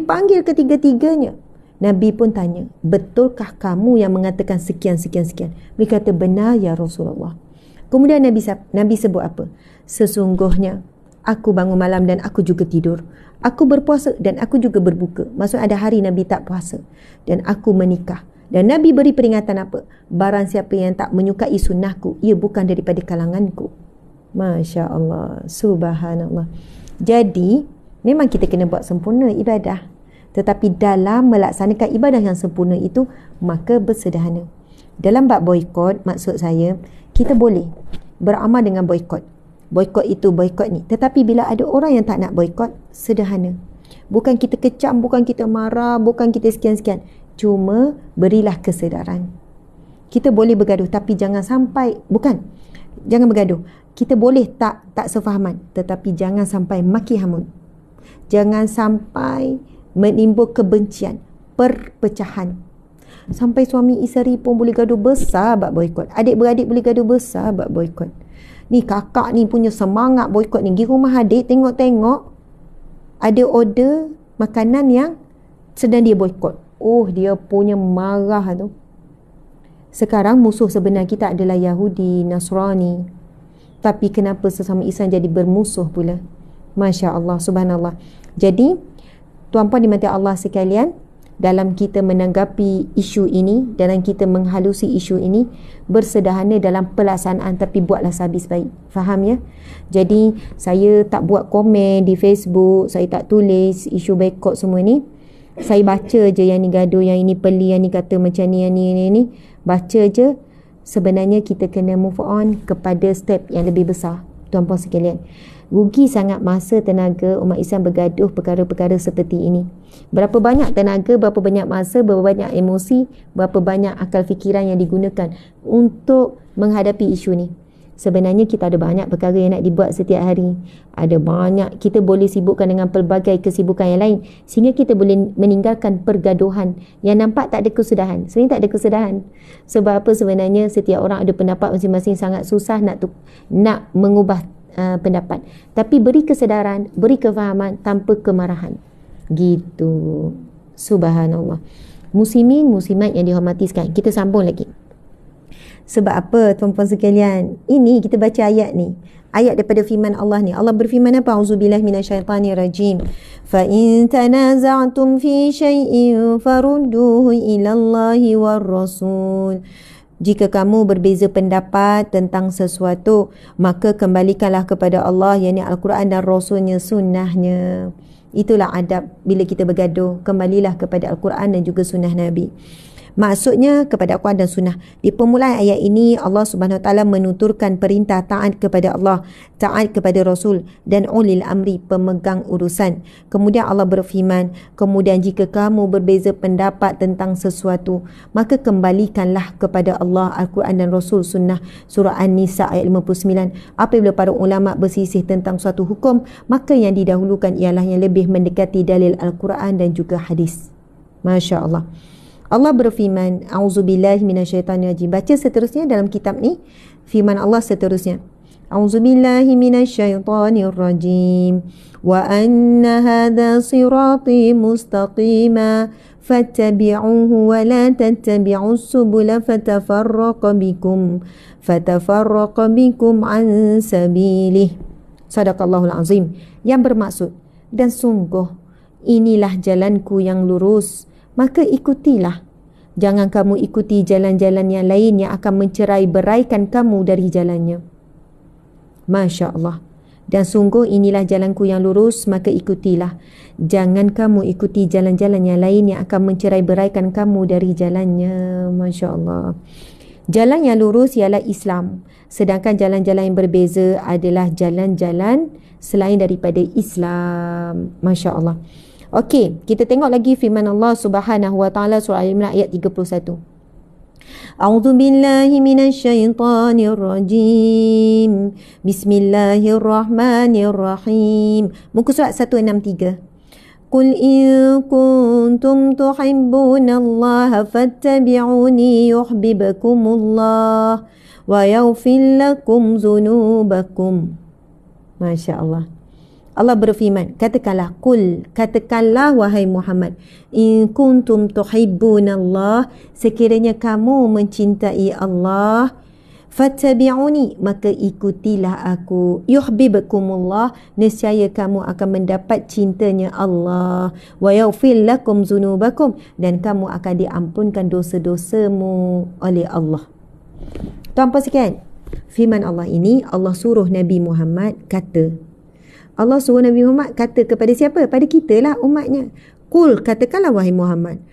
panggil ketiga-tiganya. Nabi pun tanya, betulkah kamu yang mengatakan sekian-sekian-sekian? Mereka kata, benar ya Rasulullah. Kemudian Nabi sebut apa? Sesungguhnya aku bangun malam dan aku juga tidur. Aku berpuasa dan aku juga berbuka. Maksud ada hari Nabi tak puasa. Dan aku menikah. Dan Nabi beri peringatan apa? Barang siapa yang tak menyukai sunnahku, ia bukan daripada kalanganku. Masya Allah. Subhanallah. Jadi, memang kita kena buat sempurna ibadah. Tetapi dalam melaksanakan ibadah yang sempurna itu, maka bersederhana. Dalam bab boikot, maksud saya, kita boleh beramal dengan boikot. Boikot itu, boikot ni. Tetapi bila ada orang yang tak nak boikot, sederhana. Bukan kita kecam, bukan kita marah, bukan kita sekian-sekian. Cuma berilah kesedaran. Kita boleh bergaduh, tapi jangan sampai, jangan bergaduh. Kita boleh tak sefahaman, tetapi jangan sampai maki hamun. Jangan sampai menimbul kebencian, perpecahan. Sampai suami isteri pun boleh gaduh besar bab boikot. Adik-beradik boleh gaduh besar bab boikot. Ni kakak ni punya semangat boikot ni. Pergi rumah adik, tengok-tengok ada order makanan yang sedang dia boikot. Oh, dia punya marah tu. Sekarang musuh sebenar kita adalah Yahudi, Nasrani. Tapi kenapa sesama Islam jadi bermusuh pula? Masya Allah, subhanallah. Jadi, tuan-puan dimati Allah sekalian, dalam kita menanggapi isu ini, dalam kita menghalusi isu ini, bersederhana dalam pelaksanaan, tapi buatlah sehabis baik. Faham ya? Jadi saya tak buat komen di Facebook, saya tak tulis isu boikot semua ni. Saya baca je yang ni gaduh, yang ini peli, yang ni kata macam ni, yang ni. Baca je. Sebenarnya kita kena move on kepada step yang lebih besar, tuan-puan sekalian. Rugi sangat masa tenaga umat Islam bergaduh perkara-perkara seperti ini. Berapa banyak tenaga, berapa banyak masa, berapa banyak emosi, berapa banyak akal fikiran yang digunakan untuk menghadapi isu ni. Sebenarnya kita ada banyak perkara yang nak dibuat setiap hari. Ada banyak, kita boleh sibukkan dengan pelbagai kesibukan yang lain sehingga kita boleh meninggalkan pergaduhan yang nampak tak ada kesudahan. Sebenarnya tak ada kesudahan. Sebab apa? Sebenarnya setiap orang ada pendapat masing-masing, sangat susah nak mengubah pendapat. Tapi beri kesedaran, beri kefahaman tanpa kemarahan. Gitu. Subhanallah. Muslimin, muslimat yang dihormati sekalian, kita sambung lagi. Sebab apa, tuan-puan sekalian? Ini kita baca ayat ni. Ayat daripada firman Allah ni. Allah berfirman apa? Auzubillahi minasyaitanirrajim. Fa in tanaza'tum fi syai'in farudduhu ila Allahi war Rasul. Jika kamu berbeza pendapat tentang sesuatu, maka kembalikanlah kepada Allah, yakni Al-Quran dan Rasulnya, sunnahnya. Itulah adab bila kita bergaduh. Kembalilah kepada Al-Quran dan juga sunnah Nabi. Maksudnya kepada Al-Quran dan Sunnah. Di permulaan ayat ini, Allah Subhanahu Wa Taala menuturkan perintah taat kepada Allah, taat kepada Rasul dan ulil amri, pemegang urusan. Kemudian Allah berfirman, kemudian jika kamu berbeza pendapat tentang sesuatu, maka kembalikanlah kepada Allah, Al-Quran dan Rasul, Sunnah. Surah An-Nisa ayat 59. Apabila para ulama bersisih tentang suatu hukum, maka yang didahulukan ialah yang lebih mendekati dalil Al-Quran dan juga hadis. Masya Allah. Allah berfirman, A'udzubillahi minasyaitanirrajim. Baca seterusnya dalam kitab ni, firman Allah seterusnya. A'udzubillahi minasyaitanirrajim. Wa anna hadha sirati mustaqima fattabi'uhu wa la tattabi'us subula fatafarraqa bikum an sabilih. Sadaqallahul azim. Yang bermaksud, dan sungguh inilah jalanku yang lurus, maka ikutilah. Jangan kamu ikuti jalan-jalan yang lain yang akan mencerai-beraikan kamu dari jalannya. Masya Allah. Dan sungguh inilah jalanku yang lurus, maka ikutilah. Jangan kamu ikuti jalan-jalan yang lain yang akan mencerai-beraikan kamu dari jalannya. Masya Allah. Jalan yang lurus ialah Islam. Sedangkan jalan-jalan yang berbeza adalah jalan-jalan selain daripada Islam. Masya Allah. Okey, kita tengok lagi firman Allah Subhanahu Wa Taala surah Al-Imran ayat 31. A'udzu billahi minasyaitonir rajim. Bismillahirrahmanirrahim. Muka surat 163. Qul in kuntum tuhibbunallaha fattabi'uni yuhibbukumullah wa yaghfir lakum dzunubakum. Masya Allah. Allah berfirman, katakanlah, katakanlah wahai Muhammad, in kuntum tuhibbunallah, sekiranya kamu mencintai Allah, fattabi'uni, maka ikutilah aku, yuhibbukumullah, nescaya kamu akan mendapat cintanya Allah, wa yaghfir lakum dzunubakum, dan kamu akan diampunkan dosa-dosamu oleh Allah. Tuan-puan sekalian, firman Allah ini Allah suruh Nabi Muhammad kata. Allah suruh Nabi Muhammad kata kepada siapa? Pada kita lah, umatnya. Qul, katakanlah wahai Muhammad.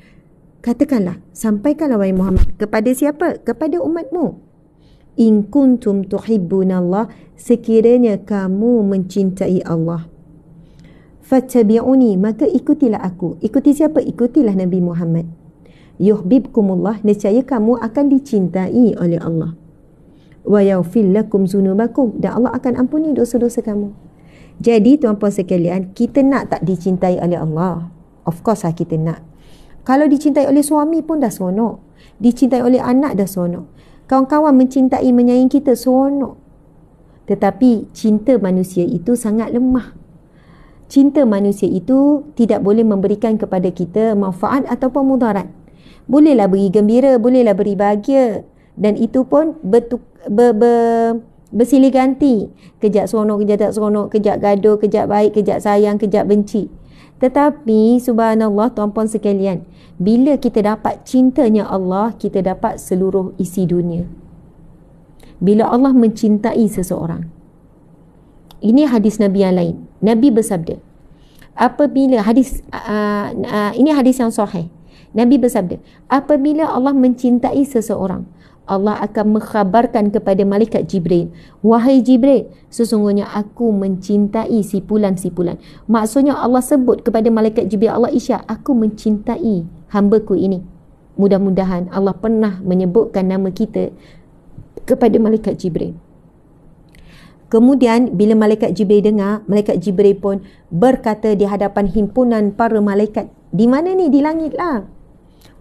Katakanlah, sampaikanlah wahai Muhammad. Kepada siapa? Kepada umatmu. In kuntum tuhibbunallah, sekiranya kamu mencintai Allah. Fattabi'uni, maka ikutilah aku. Ikuti siapa? Ikutilah Nabi Muhammad. Yuhibbukumullah, nescaya kamu akan dicintai oleh Allah. Wa yaghfir lakum dzunubakum, dan Allah akan ampuni dosa-dosa kamu. Jadi tuan-puan sekalian, kita nak tak dicintai oleh Allah? Of course lah kita nak. Kalau dicintai oleh suami pun dah seronok. Dicintai oleh anak dah seronok. Kawan-kawan mencintai, menyayangi kita seronok. Tetapi cinta manusia itu sangat lemah. Cinta manusia itu tidak boleh memberikan kepada kita manfaat ataupun mudarat. Bolehlah beri gembira, bolehlah beri bahagia. Dan itu pun bersilih ganti. Kejap seronok, kejap tak seronok, kejap gaduh, kejap baik, kejap sayang, kejap benci. Tetapi subhanallah tuan-puan sekalian, bila kita dapat cintanya Allah, kita dapat seluruh isi dunia. Bila Allah mencintai seseorang. Ini hadis Nabi yang lain. Nabi bersabda, apabila ini hadis yang sahih. Nabi bersabda, apabila Allah mencintai seseorang, Allah akan mengkhabarkan kepada malaikat Jibril, wahai Jibril, sesungguhnya aku mencintai si fulan-si fulan. Maksudnya Allah sebut kepada malaikat Jibril, Allah isyak, aku mencintai hamba-Ku ini. Mudah-mudahan Allah pernah menyebutkan nama kita kepada malaikat Jibril. Kemudian bila malaikat Jibril dengar, malaikat Jibril pun berkata di hadapan himpunan para malaikat, di mana ni? Di langit lah.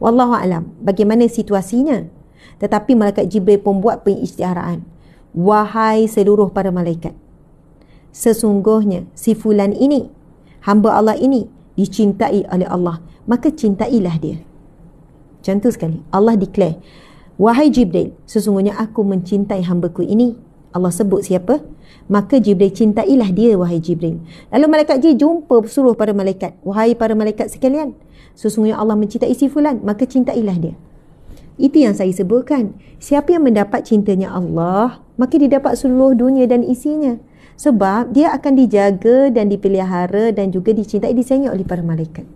Wallahu alam bagaimana situasinya. Tetapi malaikat Jibril pun buat pengisytiharaan. Wahai seluruh para malaikat, sesungguhnya si fulan ini, hamba Allah ini, dicintai oleh Allah, maka cintailah dia. Contoh sekali, Allah declare, wahai Jibril, sesungguhnya aku mencintai hamba-Ku ini. Allah sebut siapa? Maka Jibril, cintailah dia wahai Jibril. Lalu malaikat Jibril jumpa suruh para malaikat, wahai para malaikat sekalian, sesungguhnya Allah mencintai si fulan, maka cintailah dia. Itu yang saya sebutkan. Siapa yang mendapat cintanya Allah, maka dia dapat seluruh dunia dan isinya. Sebab dia akan dijaga dan dipelihara dan juga dicintai, disayangi oleh para malaikat.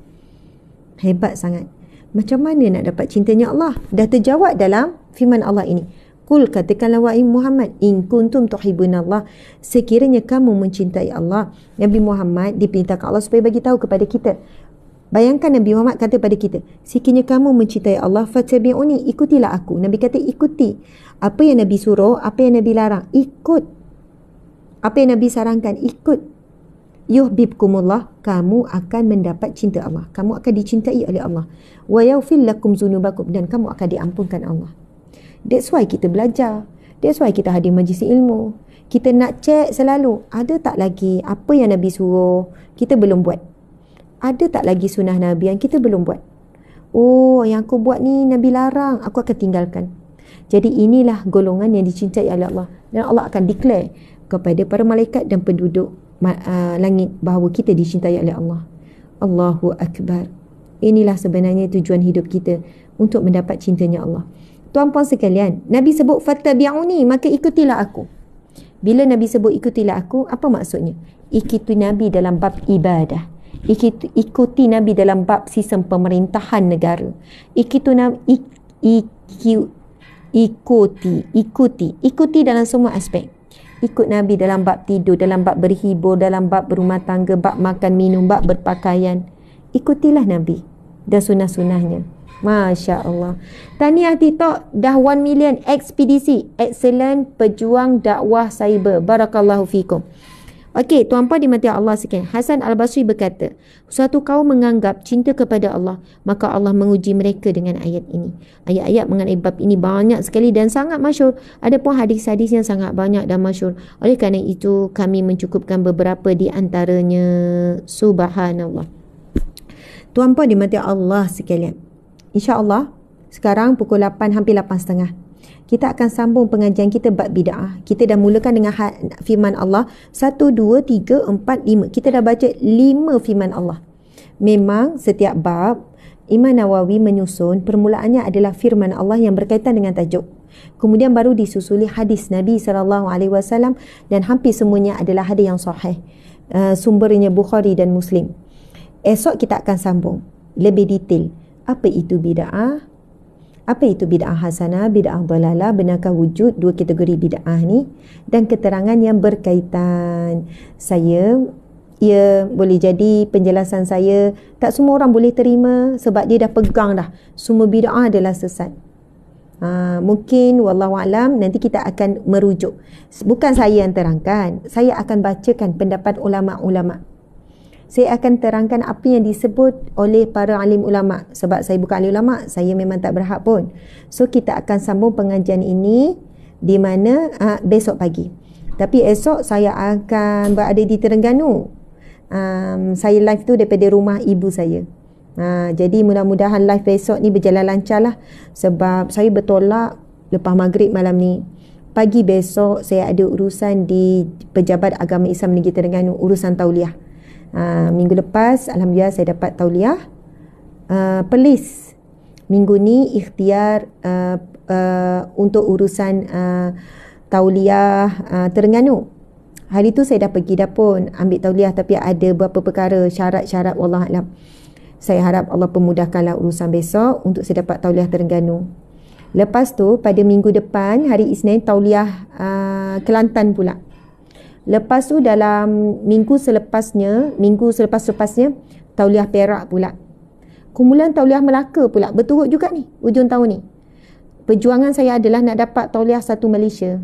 Hebat sangat. Macam mana nak dapat cintanya Allah? Dah terjawab dalam firman Allah ini. Kul, katakanlah wahai Muhammad, in kuntum tuhibbunallah, sekiranya kamu mencintai Allah. Nabi Muhammad diperintahkan Allah supaya bagi tahu kepada kita. Bayangkan Nabi Muhammad kata pada kita, sekiranya kamu mencintai Allah, fattabi'uni, ikutilah aku. Nabi kata ikuti. Apa yang Nabi suruh, apa yang Nabi larang, ikut. Apa yang Nabi sarankan, ikut. Yuhibbukumullah, kamu akan mendapat cinta Allah. Kamu akan dicintai oleh Allah. Wa yaghfir lakum dzunubakum, dan kamu akan diampunkan Allah. That's why kita belajar. That's why kita hadir majlis ilmu. Kita nak cek selalu, ada tak lagi apa yang Nabi suruh, kita belum buat. Ada tak lagi sunnah Nabi yang kita belum buat? Oh, yang aku buat ni Nabi larang, aku akan tinggalkan. Jadi inilah golongan yang dicintai oleh Allah. Dan Allah akan declare kepada para malaikat dan penduduk langit bahawa kita dicintai oleh Allah. Allahu Akbar. Inilah sebenarnya tujuan hidup kita, untuk mendapat cintanya Allah. Tuan-puan sekalian, Nabi sebut fattabi'uni, maka ikutilah aku. Bila Nabi sebut ikutilah aku, apa maksudnya? Ikuti Nabi dalam bab ibadah. Ikuti Nabi dalam bab sistem pemerintahan negara. Ikuti dalam semua aspek. Ikut Nabi dalam bab tidur, dalam bab berhibur, dalam bab berumah tangga, bab makan minum, bab berpakaian. Ikutilah Nabi dan sunnah-sunnahnya. Masya Allah. Tahniah TikTok dah 1 million ekspedisi. Excellent pejuang dakwah cyber. Barakallahu fikum. Okey, tuan-puan dimati Allah sekalian. Hasan Al-Basri berkata, suatu kaum menganggap cinta kepada Allah, maka Allah menguji mereka dengan ayat ini. Ayat-ayat mengenai bab ini banyak sekali dan sangat masyhur. Ada pun hadis-hadis yang sangat banyak dan masyhur. Oleh kerana itu, kami mencukupkan beberapa di antaranya. Subhanallah. Tuan-puan dimati Allah sekalian. InsyaAllah, sekarang pukul 8, hampir 8.30. Kita akan sambung pengajian kita bab bid'ah. Kita dah mulakan dengan firman Allah 1, 2, 3, 4, 5. Kita dah baca 5 firman Allah. Memang setiap bab Imam Nawawi menyusun permulaannya adalah firman Allah yang berkaitan dengan tajuk. Kemudian baru disusuli hadis Nabi SAW dan hampir semuanya adalah hadis yang sahih. Sumbernya Bukhari dan Muslim. Esok kita akan sambung lebih detail. Apa itu bid'ah? Apa itu bid'ah hasanah, bid'ah dalalah, benarkah wujud dua kategori bid'ah ni, dan keterangan yang berkaitan. Boleh jadi penjelasan saya tak semua orang boleh terima sebab dia dah pegang dah semua bid'ah adalah sesat. Mungkin wallahualam nanti kita akan merujuk. Bukan saya yang terangkan, saya akan bacakan pendapat ulama-ulama. Saya akan terangkan apa yang disebut oleh para alim ulama. Sebab saya bukan alim ulama, saya memang tak berhak pun. So kita akan sambung pengajian ini di mana besok pagi. Tapi esok saya akan berada di Terengganu. Saya live tu daripada rumah ibu saya. Jadi mudah-mudahan live besok ni berjalan lancar lah. Sebab saya bertolak lepas maghrib malam ni. Pagi besok saya ada urusan di Pejabat Agama Islam Negeri Terengganu, urusan tauliah. Minggu lepas alhamdulillah saya dapat tauliah. Pelis minggu ni ikhtiar untuk urusan tauliah Terengganu. Hari tu saya dah pergi dah pun ambil tauliah, tapi ada beberapa perkara syarat-syarat wallahualam. Saya harap Allah pemudahkanlah urusan besok untuk saya dapat tauliah Terengganu. Lepas tu pada minggu depan hari Isnin tauliah Kelantan pula. Lepas tu dalam minggu selepas-lepasnya tauliah Perak pula. Kumpulan tauliah Melaka pula berturut juga ni hujung tahun ni. Perjuangan saya adalah nak dapat tauliah satu Malaysia.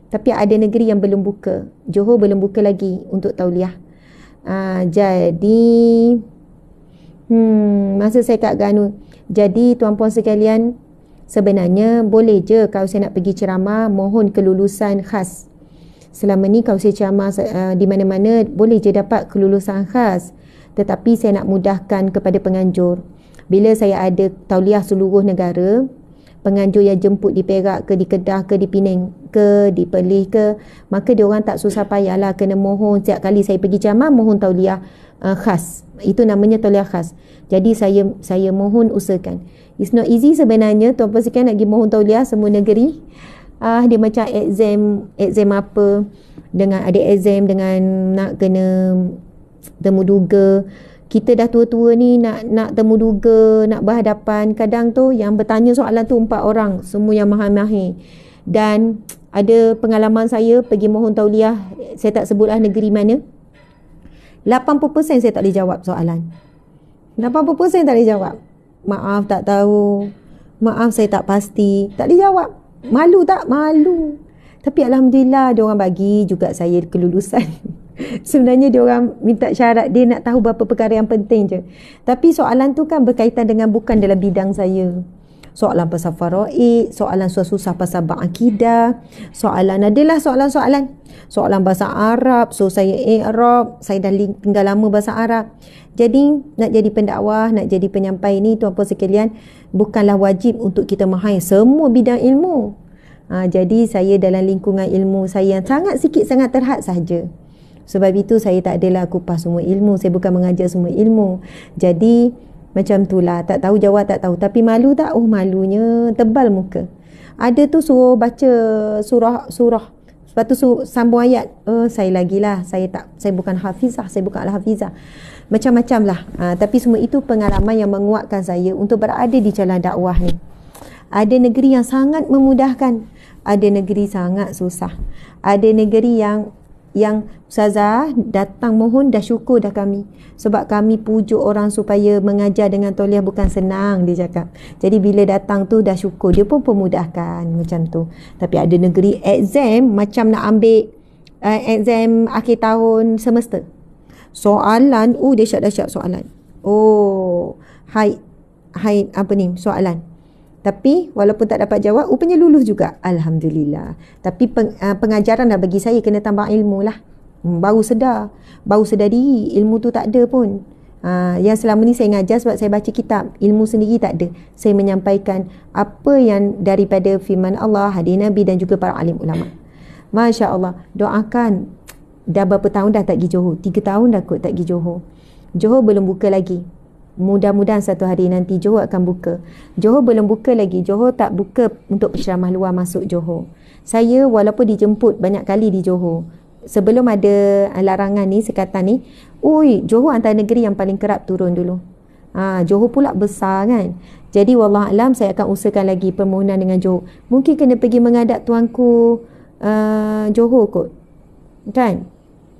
Tapi ada negeri yang belum buka. Johor belum buka lagi untuk tauliah. Jadi masa saya kat Ganu. Jadi tuan-puan sekalian, sebenarnya boleh je kalau saya nak pergi ceramah mohon kelulusan khas. Selama ni kalau saya ceramah di mana-mana boleh je dapat kelulusan khas. Tetapi saya nak mudahkan kepada penganjur. Bila saya ada tauliah seluruh negara, penganjur yang jemput di Perak ke, di Kedah ke, di Penang ke, di Perlis ke, maka dia orang tak susah payahlah kena mohon setiap kali saya pergi ceramah mohon tauliah khas. Itu namanya tauliah khas. Jadi saya mohon usahakan. It's not easy sebenarnya tuan-puan sekalian nak pergi mohon tauliah semua negeri. Dia macam exam apa, dengan ada exam dengan nak kena temu duga. Kita dah tua-tua ni nak temu duga, nak berhadapan. Kadang tu yang bertanya soalan tu 4 orang, semua yang mahir-mahir. Dan ada pengalaman saya pergi mohon tauliah, saya tak sebutlah negeri mana. 80% saya tak boleh jawab soalan. 80% tak boleh jawab. Maaf tak tahu. Maaf saya tak pasti. Tak boleh jawab. Malu tak? Malu. Tapi alhamdulillah dia orang bagi juga saya kelulusan. Sebenarnya dia orang minta syarat dia nak tahu beberapa perkara yang penting je. Tapi soalan tu kan berkaitan dengan bukan dalam bidang saya. Soalan pasal faraid, soalan susah-susah pasal bab akidah, soalan soalan bahasa Arab. So saya Arab, saya dah tinggal lama bahasa Arab. Jadi nak jadi pendakwah, nak jadi penyampai ni tuan-puan sekalian, bukanlah wajib untuk kita mahir semua bidang ilmu. Jadi saya dalam lingkungan ilmu saya yang sangat sikit, sangat terhad sahaja. Sebab itu saya tak adalah kupas semua ilmu, saya bukan mengajar semua ilmu. Jadi macam itulah, tak tahu jawab tak tahu. Tapi malu tak? Oh malunya tebal muka. Ada tu suruh baca surah. Lepas tu sambung ayat. Saya lagilah, saya bukan hafizah, saya bukan al-hafizah. Macam-macam lah. Tapi semua itu pengalaman yang menguatkan saya untuk berada di jalan dakwah ni. Ada negeri yang sangat memudahkan, ada negeri sangat susah. Ada negeri yang ustazah datang mohon dah syukur dah kami. Sebab kami pujuk orang supaya mengajar dengan tauliah bukan senang, dia cakap. Jadi bila datang tu dah syukur, dia pun pemudahkan macam tu. Tapi ada negeri exam macam nak ambil exam akhir tahun semester. Soalan, dahsyat soalan. Haid apa ni soalan. Tapi walaupun tak dapat jawab, rupanya lulus juga. Alhamdulillah. Tapi pengajaran dah bagi saya kena tambah ilmu lah. Baru sedar diri, ilmu tu tak ada pun. Yang selama ni saya ngajar sebab saya baca kitab, ilmu sendiri tak ada. Saya menyampaikan apa yang daripada firman Allah, hadis Nabi dan juga para alim ulama. Masya Allah. Doakan. Dah berapa tahun dah tak pergi Johor? 3 tahun dah kot tak pergi Johor. Johor belum buka lagi. Mudah-mudahan satu hari nanti Johor akan buka. Johor belum buka lagi. Johor tak buka untuk penceramah luar masuk Johor. Saya walaupun dijemput banyak kali di Johor, sebelum ada larangan ni, sekatan ni, Johor antara negeri yang paling kerap turun dulu. Johor pula besar kan. Jadi wallahualam saya akan usahakan lagi permohonan dengan Johor. Mungkin kena pergi menghadap tuanku Johor kot. Kan?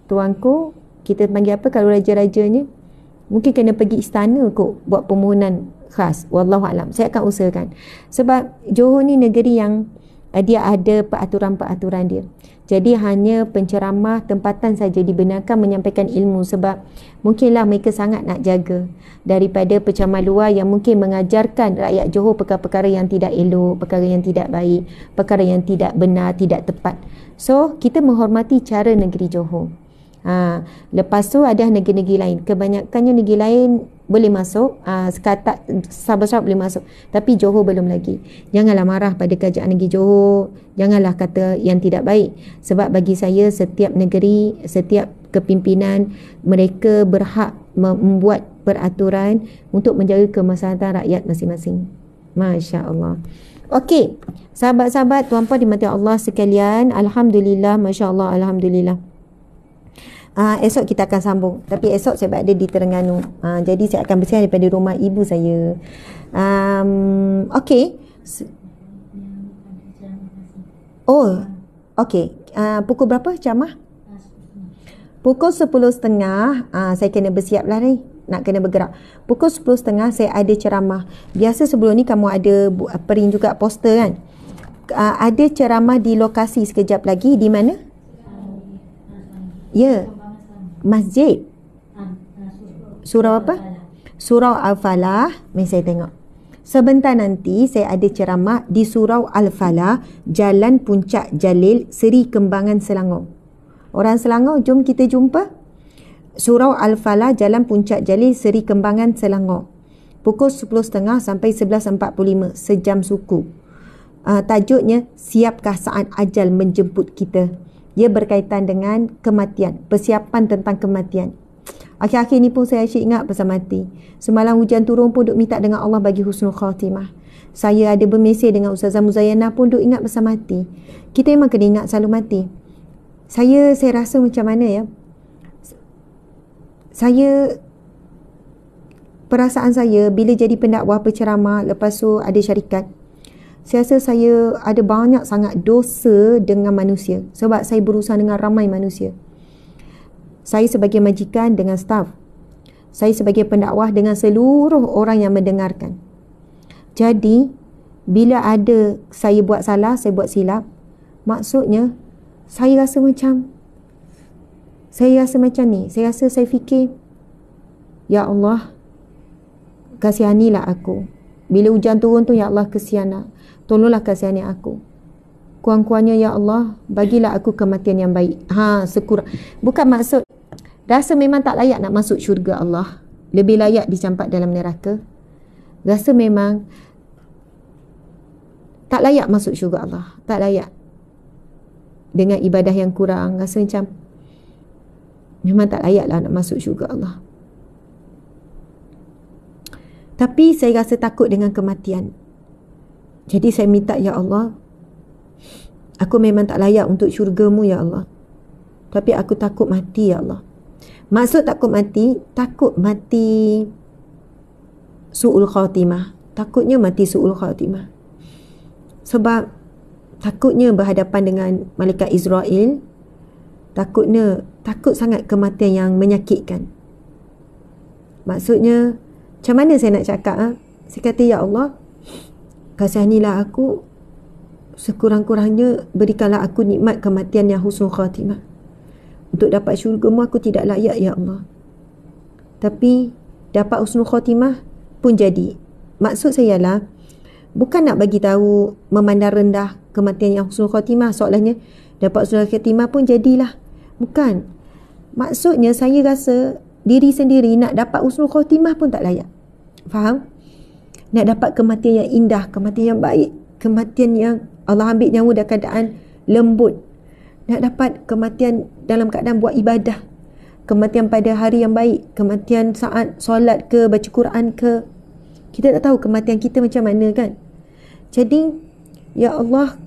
Tuanku, kita panggil apa kalau raja-rajanya? Mungkin kena pergi istana kot buat permohonan khas. Wallahualam. Saya akan usahakan. Sebab Johor ni negeri yang dia ada peraturan-peraturan dia. Jadi hanya penceramah tempatan saja dibenarkan menyampaikan ilmu, sebab mungkinlah mereka sangat nak jaga daripada penceramah luar yang mungkin mengajarkan rakyat Johor perkara-perkara yang tidak elok, perkara yang tidak baik, perkara yang tidak benar, tidak tepat. So kita menghormati cara negeri Johor. Lepas tu ada negeri-negeri lain. Kebanyakannya negeri lain boleh masuk, sekatat Sabah boleh masuk, tapi Johor belum lagi. Janganlah marah pada kerajaan negeri Johor, janganlah kata yang tidak baik, sebab bagi saya setiap negeri, setiap kepimpinan, mereka berhak membuat peraturan untuk menjaga kemaslahatan rakyat masing-masing. Masya Allah. Okey, sahabat-sahabat, tuan-puan dimati Allah sekalian, alhamdulillah, masya Allah, alhamdulillah. Esok kita akan sambung, tapi esok saya berada di Terengganu, jadi saya akan bersiar daripada rumah ibu saya. Okey. Oh, okey. Pukul berapa ceramah? Pukul 10.30. Saya kena bersiap lah ni, nak kena bergerak. Pukul 10.30 saya ada ceramah. Biasa sebelum ni kamu ada print juga poster kan. Ada ceramah di lokasi sekejap lagi. Di mana? Ya, masjid. Surau apa? Surau Al-Falah. Mari saya tengok. Sebentar nanti saya ada ceramah di Surau Al-Falah, Jalan Puncak Jalil, Seri Kembangan, Selangor. Orang Selangor, jom kita jumpa. Surau Al-Falah, Jalan Puncak Jalil, Seri Kembangan, Selangor. Pukul 10.30 sampai 11.45, sejam suku. Tajuknya, siapkah saat ajal menjemput kita? Ia berkaitan dengan kematian, persiapan tentang kematian. Akhir-akhir ni pun saya asyik ingat pasal mati. Semalam hujan turun pun duk minta dengan Allah bagi husnul khatimah. Saya ada bermesej dengan Ustazah Muzayyana pun duk ingat pasal mati. Kita memang kena ingat selalu mati. Saya rasa macam mana ya? Perasaan saya bila jadi pendakwah, penceramah, lepas tu ada syarikat, saya rasa saya ada banyak sangat dosa dengan manusia, sebab saya berurusan dengan ramai manusia. Saya sebagai majikan dengan staf, saya sebagai pendakwah dengan seluruh orang yang mendengarkan. Jadi bila ada saya buat salah, saya buat silap, maksudnya saya rasa macam ni. Saya rasa, saya fikir, ya Allah, kasihanilah aku. Bila hujan turun tu, ya Allah, kesianlah, tolonglah kasihani aku. Kurang-kurangnya, ya Allah, bagilah aku kematian yang baik. Sekurang. Bukan maksud rasa memang tak layak nak masuk syurga Allah, lebih layak dicampak dalam neraka. Rasa memang tak layak masuk syurga Allah, tak layak dengan ibadah yang kurang. Rasa macam memang tak layaklah nak masuk syurga Allah. Tapi saya rasa takut dengan kematian. Jadi saya minta, ya Allah, aku memang tak layak untuk syurga-Mu, ya Allah. Tapi aku takut mati, ya Allah. Maksud takut mati su'ul khatimah. Takutnya mati su'ul khatimah. Sebab takutnya berhadapan dengan malaikat Israel. Takut sangat kematian yang menyakitkan. Maksudnya, macam mana saya nak cakap? Saya kata, ya Allah, kasihanilah aku, sekurang-kurangnya berikanlah aku nikmat kematian yang husnul khatimah. Untuk dapat syurga-Mu aku tidak layak, ya Allah. Tapi dapat husnul khatimah pun jadi. Maksud saya lah, bukan nak bagi tahu memandang rendah kematian yang husnul khatimah, soalnya dapat husnul khatimah pun jadilah. Bukan. Maksudnya saya rasa diri sendiri nak dapat husnul khatimah pun tak layak. Faham? Nak dapat kematian yang indah, kematian yang baik, kematian yang Allah ambil nyawa dalam keadaan lembut. Nak dapat kematian dalam keadaan buat ibadah, kematian pada hari yang baik, kematian saat solat ke, baca Quran ke. Kita tak tahu kematian kita macam mana kan. Jadi, ya Allah,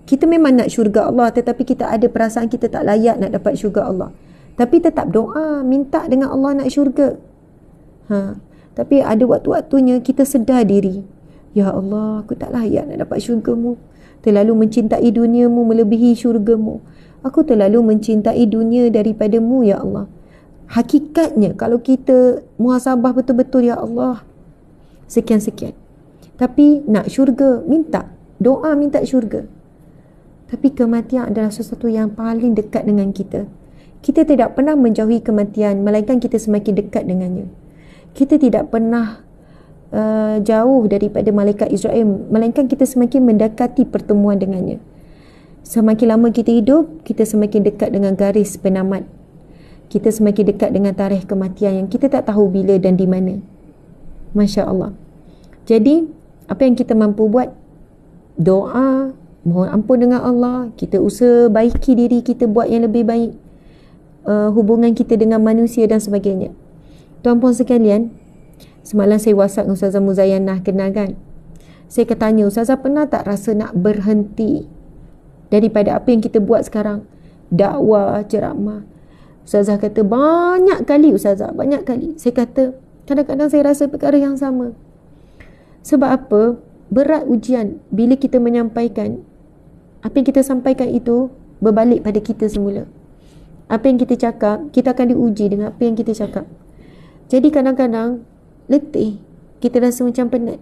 kita memang nak syurga Allah, tetapi kita ada perasaan kita tak layak nak dapat syurga Allah. Tapi tetap doa, minta dengan Allah nak syurga. Tapi ada waktu-waktunya kita sedar diri, ya Allah, aku tak layak nak dapat syurga-Mu. Terlalu mencintai dunia-Mu melebihi syurga-Mu. Aku terlalu mencintai dunia daripada-Mu, ya Allah. Hakikatnya kalau kita muhasabah betul-betul, ya Allah, sekian-sekian. Tapi nak syurga, minta. Doa minta syurga. Tapi kematian adalah sesuatu yang paling dekat dengan kita. Kita tidak pernah menjauhi kematian, melainkan kita semakin dekat dengannya. Kita tidak pernah jauh daripada malaikat Israel, melainkan kita semakin mendekati pertemuan dengannya. Semakin lama kita hidup, kita semakin dekat dengan garis penamat. Kita semakin dekat dengan tarikh kematian yang kita tak tahu bila dan di mana. Masya Allah. Jadi, apa yang kita mampu buat? Doa, mohon ampun dengan Allah, kita usaha baiki diri kita, buat yang lebih baik, hubungan kita dengan manusia dan sebagainya. Tuan-puan sekalian, semalam saya WhatsApp dengan Ustazah Muzayanah, kenal kan? Saya tanya, Ustazah pernah tak rasa nak berhenti daripada apa yang kita buat sekarang? Dakwah, ceramah. Ustazah kata, banyak kali Ustazah, banyak kali. Saya kata, kadang-kadang saya rasa perkara yang sama. Sebab apa? Berat ujian bila kita menyampaikan. Apa yang kita sampaikan itu berbalik pada kita semula. Apa yang kita cakap, kita akan diuji dengan apa yang kita cakap. Jadi kadang-kadang letih, kita rasa macam penat.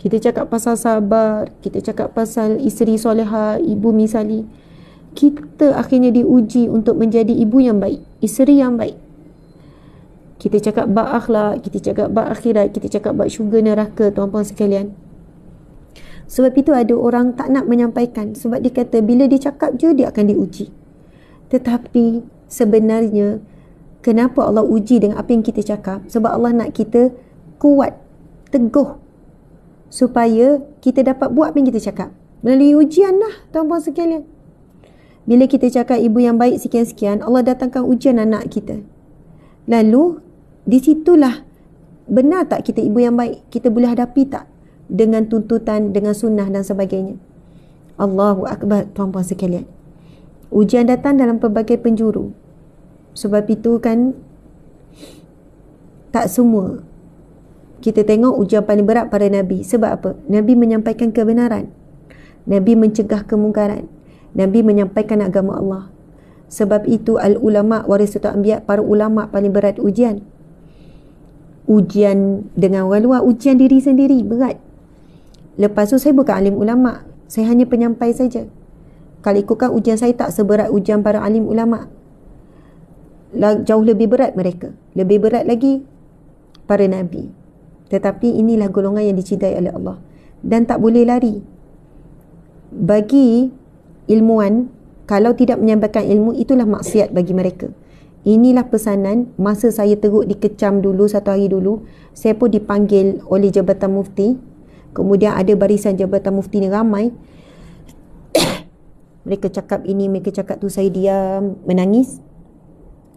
Kita cakap pasal sabar, kita cakap pasal isteri soleha, ibu misali. Kita akhirnya diuji untuk menjadi ibu yang baik, isteri yang baik. Kita cakap bab akhlak, kita cakap bab akhirat, kita cakap bab syurga neraka, tuan-puan sekalian. Sebab itu ada orang tak nak menyampaikan, sebab dia kata bila dia cakap je dia akan diuji. Tetapi sebenarnya kenapa Allah uji dengan apa yang kita cakap? Sebab Allah nak kita kuat, teguh, supaya kita dapat buat apa yang kita cakap. Melalui ujian lah, tuan-puan sekalian. Bila kita cakap ibu yang baik sekian-sekian, Allah datangkan ujian anak kita. Lalu di situlah benar tak kita ibu yang baik? Kita boleh hadapi tak dengan tuntutan, dengan sunnah dan sebagainya? Allahu Akbar, tuan-puan sekalian. Ujian datang dalam pelbagai penjuru. Sebab itu kan tak semua. Kita tengok ujian paling berat para Nabi. Sebab apa? Nabi menyampaikan kebenaran. Nabi mencegah kemungkaran. Nabi menyampaikan agama Allah. Sebab itu al-ulama warisatul anbiya, para ulama paling berat ujian. Ujian dengan orang luar, ujian diri sendiri berat. Lepas tu saya bukan alim ulama, saya hanya penyampai saja. Kalau ikutkan ujian saya tak seberat ujian para alim ulama. Jauh lebih berat mereka. Lebih berat lagi para nabi. Tetapi inilah golongan yang dicintai oleh Allah. Dan tak boleh lari. Bagi ilmuwan, kalau tidak menyampaikan ilmu, itulah maksiat bagi mereka. Inilah pesanan. Masa saya teruk dikecam dulu, 1 hari dulu, saya pun dipanggil oleh Jabatan Mufti. Kemudian ada barisan Jabatan Mufti ni ramai. Mereka cakap ini, mereka cakap tu, saya diam, menangis,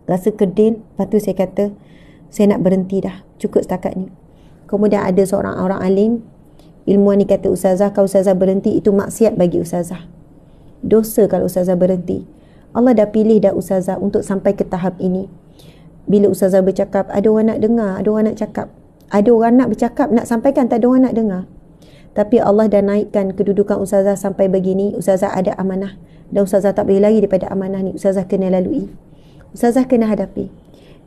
rasa kedil. Lepas tu saya kata, saya nak berhenti dah, cukup setakat ni. Kemudian ada seorang orang alim, ilmuwan ni kata, Ustazah, kalau Ustazah berhenti, itu maksiat bagi Ustazah. Dosa kalau Ustazah berhenti. Allah dah pilih dah Ustazah untuk sampai ke tahap ini. Bila Ustazah bercakap, ada orang nak dengar, ada orang nak cakap. Ada orang nak bercakap, nak sampaikan, tak ada orang nak dengar. Tapi Allah dah naikkan kedudukan Ustazah sampai begini. Ustazah ada amanah. Dan Ustazah tak boleh lari daripada amanah ni. Ustazah kena lalui. Ustazah kena hadapi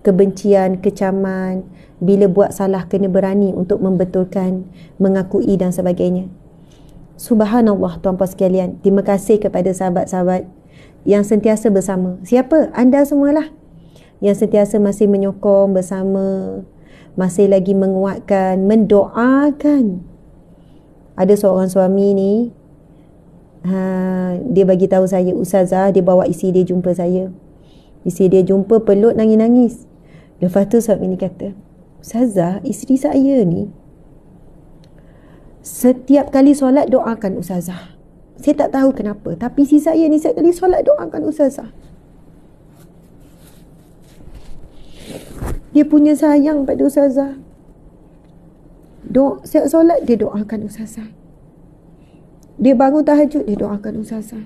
kebencian, kecaman. Bila buat salah, kena berani untuk membetulkan, mengakui dan sebagainya. Subhanallah, tuan-puan sekalian. Terima kasih kepada sahabat-sahabat yang sentiasa bersama. Siapa? Anda semualah. Yang sentiasa masih menyokong bersama, masih lagi menguatkan, mendoakan. Ada seorang suami ni, dia bagi tahu saya, Ustazah, dia bawa isteri dia jumpa saya. Isteri dia jumpa, peluk, nangis-nangis. Lepas tu suami ni kata, Ustazah, isteri saya ni setiap kali solat doakan Ustazah. Saya tak tahu kenapa, tapi isteri saya ni setiap kali solat doakan Ustazah. Dia punya sayang pada Ustazah. Setiap solat dia doakan Ustazah. Dia bangun tahajud, dia doakan Ustazah.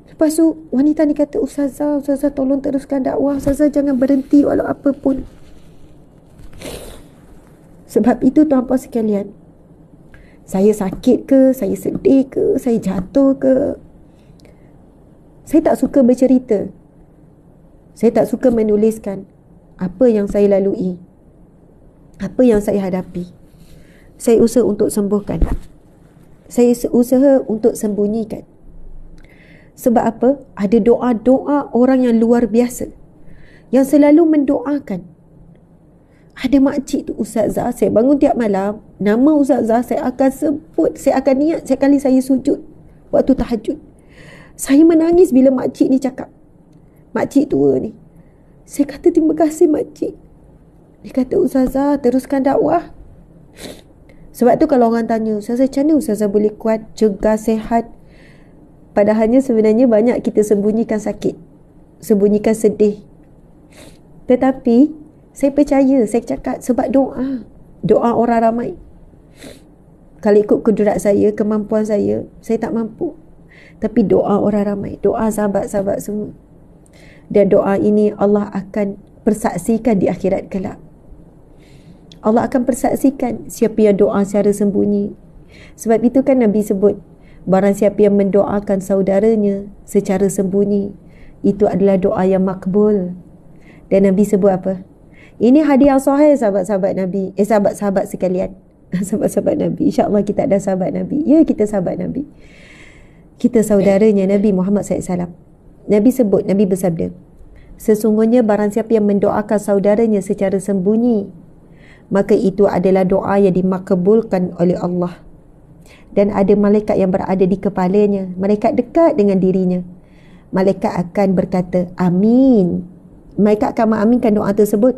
Lepas tu wanita ni kata, Ustazah, Ustazah tolong teruskan dakwah, Ustazah jangan berhenti walau apa pun. Sebab itu tuan-puan sekalian, saya sakit ke, saya sedih ke, saya jatuh ke, saya tak suka bercerita. Saya tak suka menuliskan apa yang saya lalui, apa yang saya hadapi. Saya usaha untuk sembuhkan. Saya usaha untuk sembunyikan. Sebab apa? Ada doa-doa orang yang luar biasa yang selalu mendoakan. Ada makcik tu Ustazah, saya bangun tiap malam, nama Ustazah saya akan sebut, saya akan niat sekali saya sujud waktu tahajud. Saya menangis bila makcik ni cakap. Makcik tua ni. Saya kata terima kasih makcik. Dia kata Ustazah teruskan dakwah. Sebab tu kalau orang tanya, Ustazah macam mana Ustazah boleh kuat, cegah, sehat? Padahalnya sebenarnya banyak kita sembunyikan sakit, sembunyikan sedih. Tetapi saya percaya, saya cakap sebab doa. Doa orang ramai. Kalau ikut kudrat saya, kemampuan saya tak mampu. Tapi doa orang ramai, doa sahabat-sahabat semua. Dan doa ini Allah akan persaksikan di akhirat kelak. Allah akan persaksikan siapa yang doa secara sembunyi. Sebab itu kan Nabi sebut, barang siapa yang mendoakan saudaranya secara sembunyi, itu adalah doa yang makbul. Dan Nabi sebut apa? Ini hadiah sahih sahabat-sahabat Nabi. Sahabat-sahabat sekalian. Sahabat-sahabat Nabi. InsyaAllah kita ada sahabat Nabi. Ya, kita sahabat Nabi. Kita saudaranya Nabi Muhammad SAW. Nabi sebut, Nabi bersabda, sesungguhnya barang siapa yang mendoakan saudaranya secara sembunyi, maka itu adalah doa yang dimakbulkan oleh Allah. Dan ada malaikat yang berada di kepalanya. Malaikat dekat dengan dirinya. Malaikat akan berkata, amin. Malaikat akan mengaminkan doa tersebut.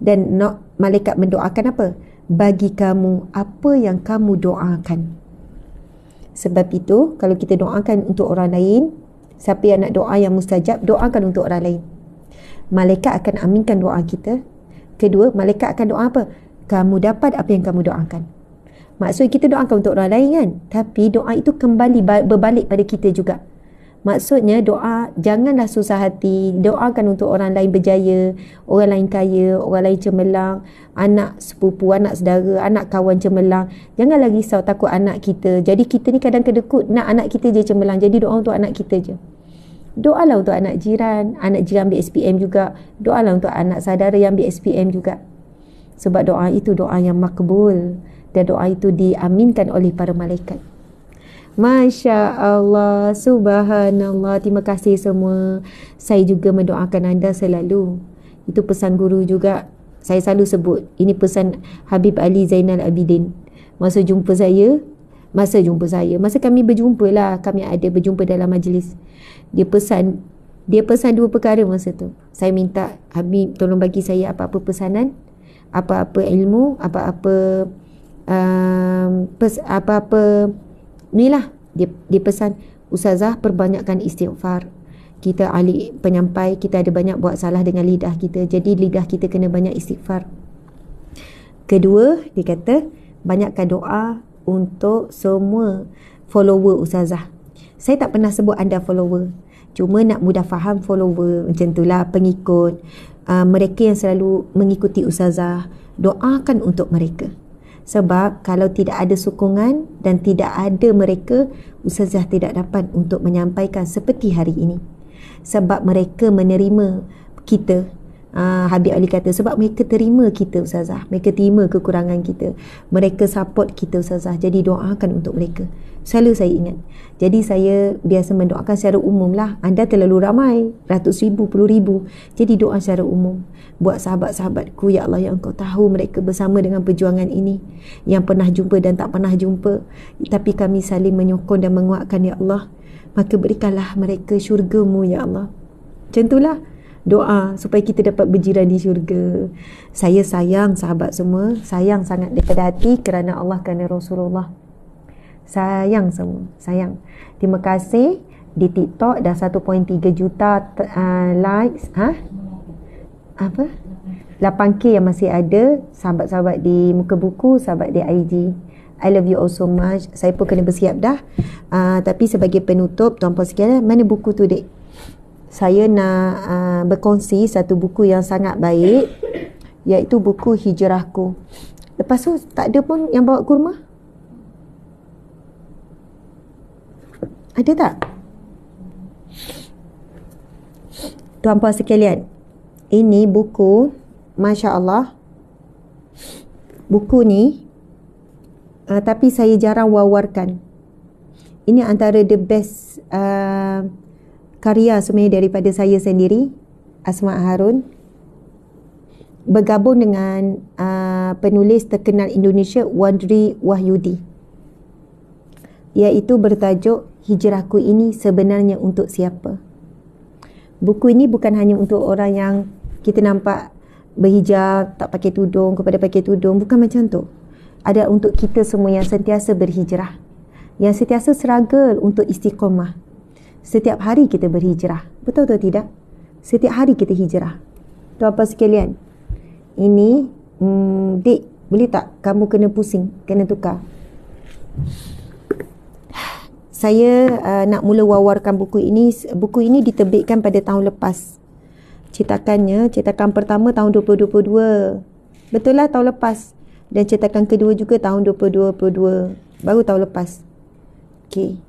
Dan malaikat mendoakan apa? Bagi kamu apa yang kamu doakan. Sebab itu, kalau kita doakan untuk orang lain, siapa yang nak doa yang mustajab, doakan untuk orang lain. Malaikat akan aminkan doa kita. Kedua, malaikat akan doa apa? Kamu dapat apa yang kamu doakan. Maksud kita doakan untuk orang lain kan? Tapi doa itu kembali berbalik pada kita juga. Maksudnya doa, janganlah susah hati. Doakan untuk orang lain berjaya, orang lain kaya, orang lain cemerlang, anak sepupu, anak saudara, anak kawan cemerlang. Janganlah risau takut anak kita. Jadi kita ni kadang kedekut nak anak kita je cemerlang. Jadi doa untuk anak kita je. Doalah untuk anak jiran ambil SPM juga. Doalah untuk anak saudara yang ambil SPM juga. Sebab doa itu doa yang makbul. Dan doa itu diaminkan oleh para malaikat. Masya Allah, subhanallah. Terima kasih semua. Saya juga mendoakan anda selalu. Itu pesan guru juga. Saya selalu sebut, ini pesan Habib Ali Zainal Abidin. Masa kami berjumpa lah, kami ada berjumpa dalam majlis. Dia pesan 2 perkara masa tu. Saya minta Habib tolong bagi saya apa-apa pesanan, apa-apa ilmu, apa-apa inilah dia pesan, Ustazah perbanyakkan istighfar. Kita ahli penyampai, kita ada banyak buat salah dengan lidah kita. Jadi lidah kita kena banyak istighfar. Kedua, dia kata banyakkan doa untuk semua follower Ustazah. Saya tak pernah sebut anda follower. Cuma nak mudah faham follower, macam itulah pengikut. Mereka yang selalu mengikuti Ustazah, doakan untuk mereka. Sebab kalau tidak ada sokongan dan tidak ada mereka, Ustazah tidak dapat untuk menyampaikan seperti hari ini. Sebab mereka menerima kita. Habib Ali kata, sebab mereka terima kita Ustazah, mereka terima kekurangan kita, mereka support kita Ustazah. Jadi doakan untuk mereka. Selalu saya ingat. Jadi saya biasa mendoakan secara umum lah. Anda terlalu ramai, ratus ribu, puluh ribu. Jadi doa secara umum. Buat sahabat-sahabatku, ya Allah, yang Engkau tahu mereka bersama dengan perjuangan ini, yang pernah jumpa dan tak pernah jumpa, tapi kami saling menyokong dan menguatkan, ya Allah. Maka berikanlah mereka syurga-Mu, ya Allah. Macam itulah doa supaya kita dapat berjiran di syurga. Saya sayang sahabat semua, sayang sangat daripada hati, kerana Allah, kerana Rasulullah. Sayang semua, sayang. Terima kasih. Di TikTok dah 1.3 juta likes. Apa? 8K yang masih ada. Sahabat-sahabat di Muka Buku, sahabat di IG. I love you all so much. Saya pun kena bersiap dah. Tapi sebagai penutup, tuan-puan sekalian, mana buku tu, dek? Saya nak berkongsi satu buku yang sangat baik, iaitu buku Hijrahku. Lepas tu tak ada pun yang bawa kurma? Ada tak? Tuan-puan sekalian, Ini buku, Masya Allah. Buku ni, tapi saya jarang wawarkan. Ini antara the best karya sebenarnya daripada saya sendiri, Asma Harun, bergabung dengan penulis terkenal Indonesia Wadri Wahyudi, iaitu bertajuk Hijrahku Ini Sebenarnya Untuk Siapa. Buku ini bukan hanya untuk orang yang kita nampak berhijab, tak pakai tudung, kepada pakai tudung, bukan macam tu. Ada untuk kita semua yang sentiasa berhijrah, yang sentiasa struggle untuk istiqamah. Setiap hari kita berhijrah, betul atau tidak? Setiap hari kita hijrah. Tuan-tuan sekalian, ini Dik, boleh tak kamu kena pusing, kena tukar. Saya nak mula wawarkan buku ini. Buku ini diterbitkan pada tahun lepas. Cetakan pertama tahun 2022. Betul lah, tahun lepas. Dan cetakan kedua juga tahun 2022. Baru tahun lepas. Okey.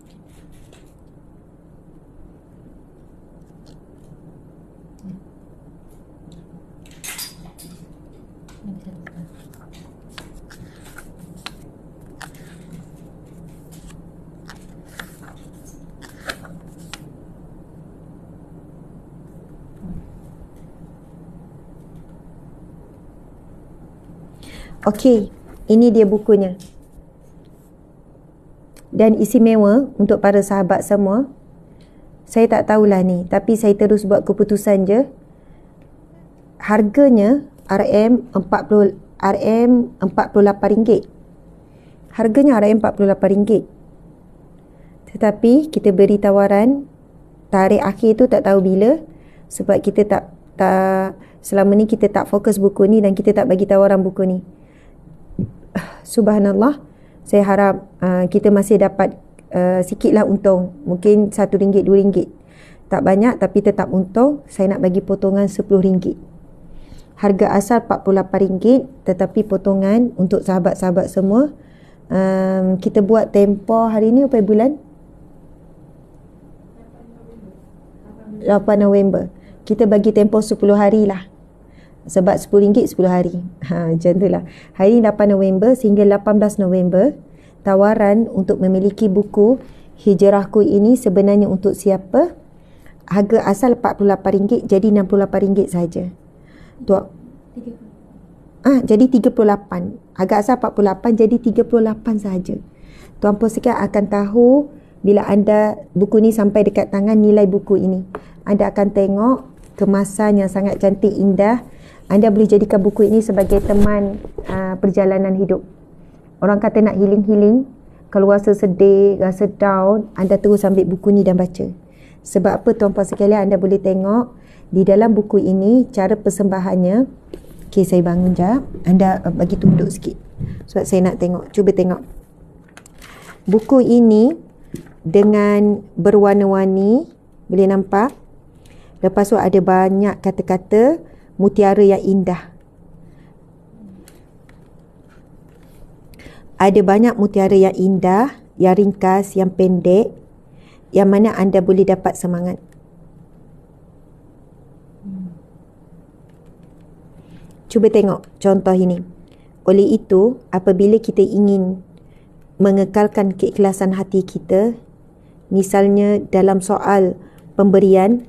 Okey, ini dia bukunya. Dan istimewa untuk para sahabat semua, saya tak tahulah ni, tapi saya terus buat keputusan je. Harganya RM48. Harganya RM48. Tetapi kita beri tawaran tarikh akhir tu tak tahu bila, sebab kita tak selama ni kita tak fokus buku ni dan kita tak bagi tawaran buku ni. Subhanallah, saya harap kita masih dapat sikitlah untung. Mungkin RM1, RM2. Tak banyak tapi tetap untung. Saya nak bagi potongan RM10. Harga asal RM48, tetapi potongan untuk sahabat-sahabat semua. Kita buat tempoh hari ni apa bulan? 8 November. Kita bagi tempoh 10 hari lah. Sebab RM10 10 hari. Macam tu lah. Hari ni 8 November sehingga 18 November. Tawaran untuk memiliki buku Hijrahku Ini Sebenarnya Untuk Siapa. Harga asal RM48 jadi RM68 saja. Jadi 38. Harga asal 48 jadi 38 saja. Tuan-puan sekalian akan tahu bila anda buku ni sampai dekat tangan, nilai buku ini. Anda akan tengok kemasan yang sangat cantik, indah. Anda boleh jadikan buku ini sebagai teman perjalanan hidup. Orang kata nak healing-healing, kalau rasa sedih, rasa down, anda terus ambil buku ni dan baca. Sebab apa tuan-puan sekalian, anda boleh tengok di dalam buku ini cara persembahannya. Okey, saya bangun jap. Anda bagi tunduk sikit sebab saya nak tengok. Cuba tengok. Buku ini dengan berwarna-warni, boleh nampak? Lepas tu ada banyak kata-kata mutiara yang indah. Ada banyak mutiara yang indah, yang ringkas, yang pendek, yang mana anda boleh dapat semangat. Cuba tengok contoh ini. Oleh itu, apabila kita ingin mengekalkan keikhlasan hati kita, misalnya dalam soal pemberian,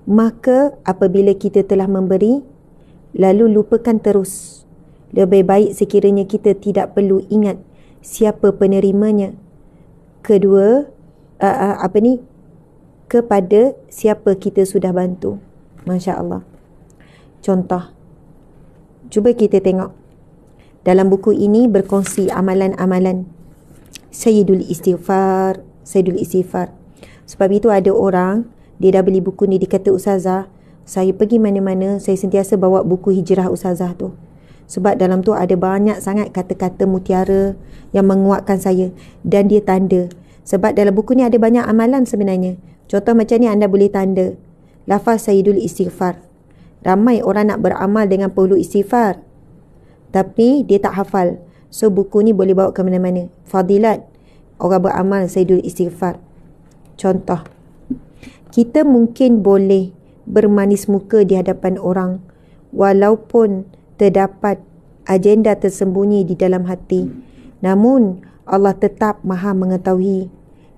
maka apabila kita telah memberi, lalu lupakan terus. Lebih baik sekiranya kita tidak perlu ingat siapa penerimanya. Kedua, kepada siapa kita sudah bantu. Masya Allah. Contoh, cuba kita tengok. Dalam buku ini berkongsi amalan-amalan Sayyidul Istighfar. Sebab itu ada orang, dia dah beli buku ni, dia kata, Ustazah, saya pergi mana-mana, saya sentiasa bawa buku hijrah Ustazah tu. Sebab dalam tu ada banyak sangat kata-kata mutiara yang menguatkan saya. Dan dia tanda. Sebab dalam buku ni ada banyak amalan sebenarnya. Contoh macam ni anda boleh tanda lafaz Sayyidul Istighfar. Ramai orang nak beramal dengan perlu istighfar, tapi dia tak hafal. So buku ni boleh bawa ke mana-mana. Fadilat orang beramal Sayyidul Istighfar. Contoh, kita mungkin boleh bermanis muka di hadapan orang, walaupun terdapat agenda tersembunyi di dalam hati. Namun Allah tetap Maha mengetahui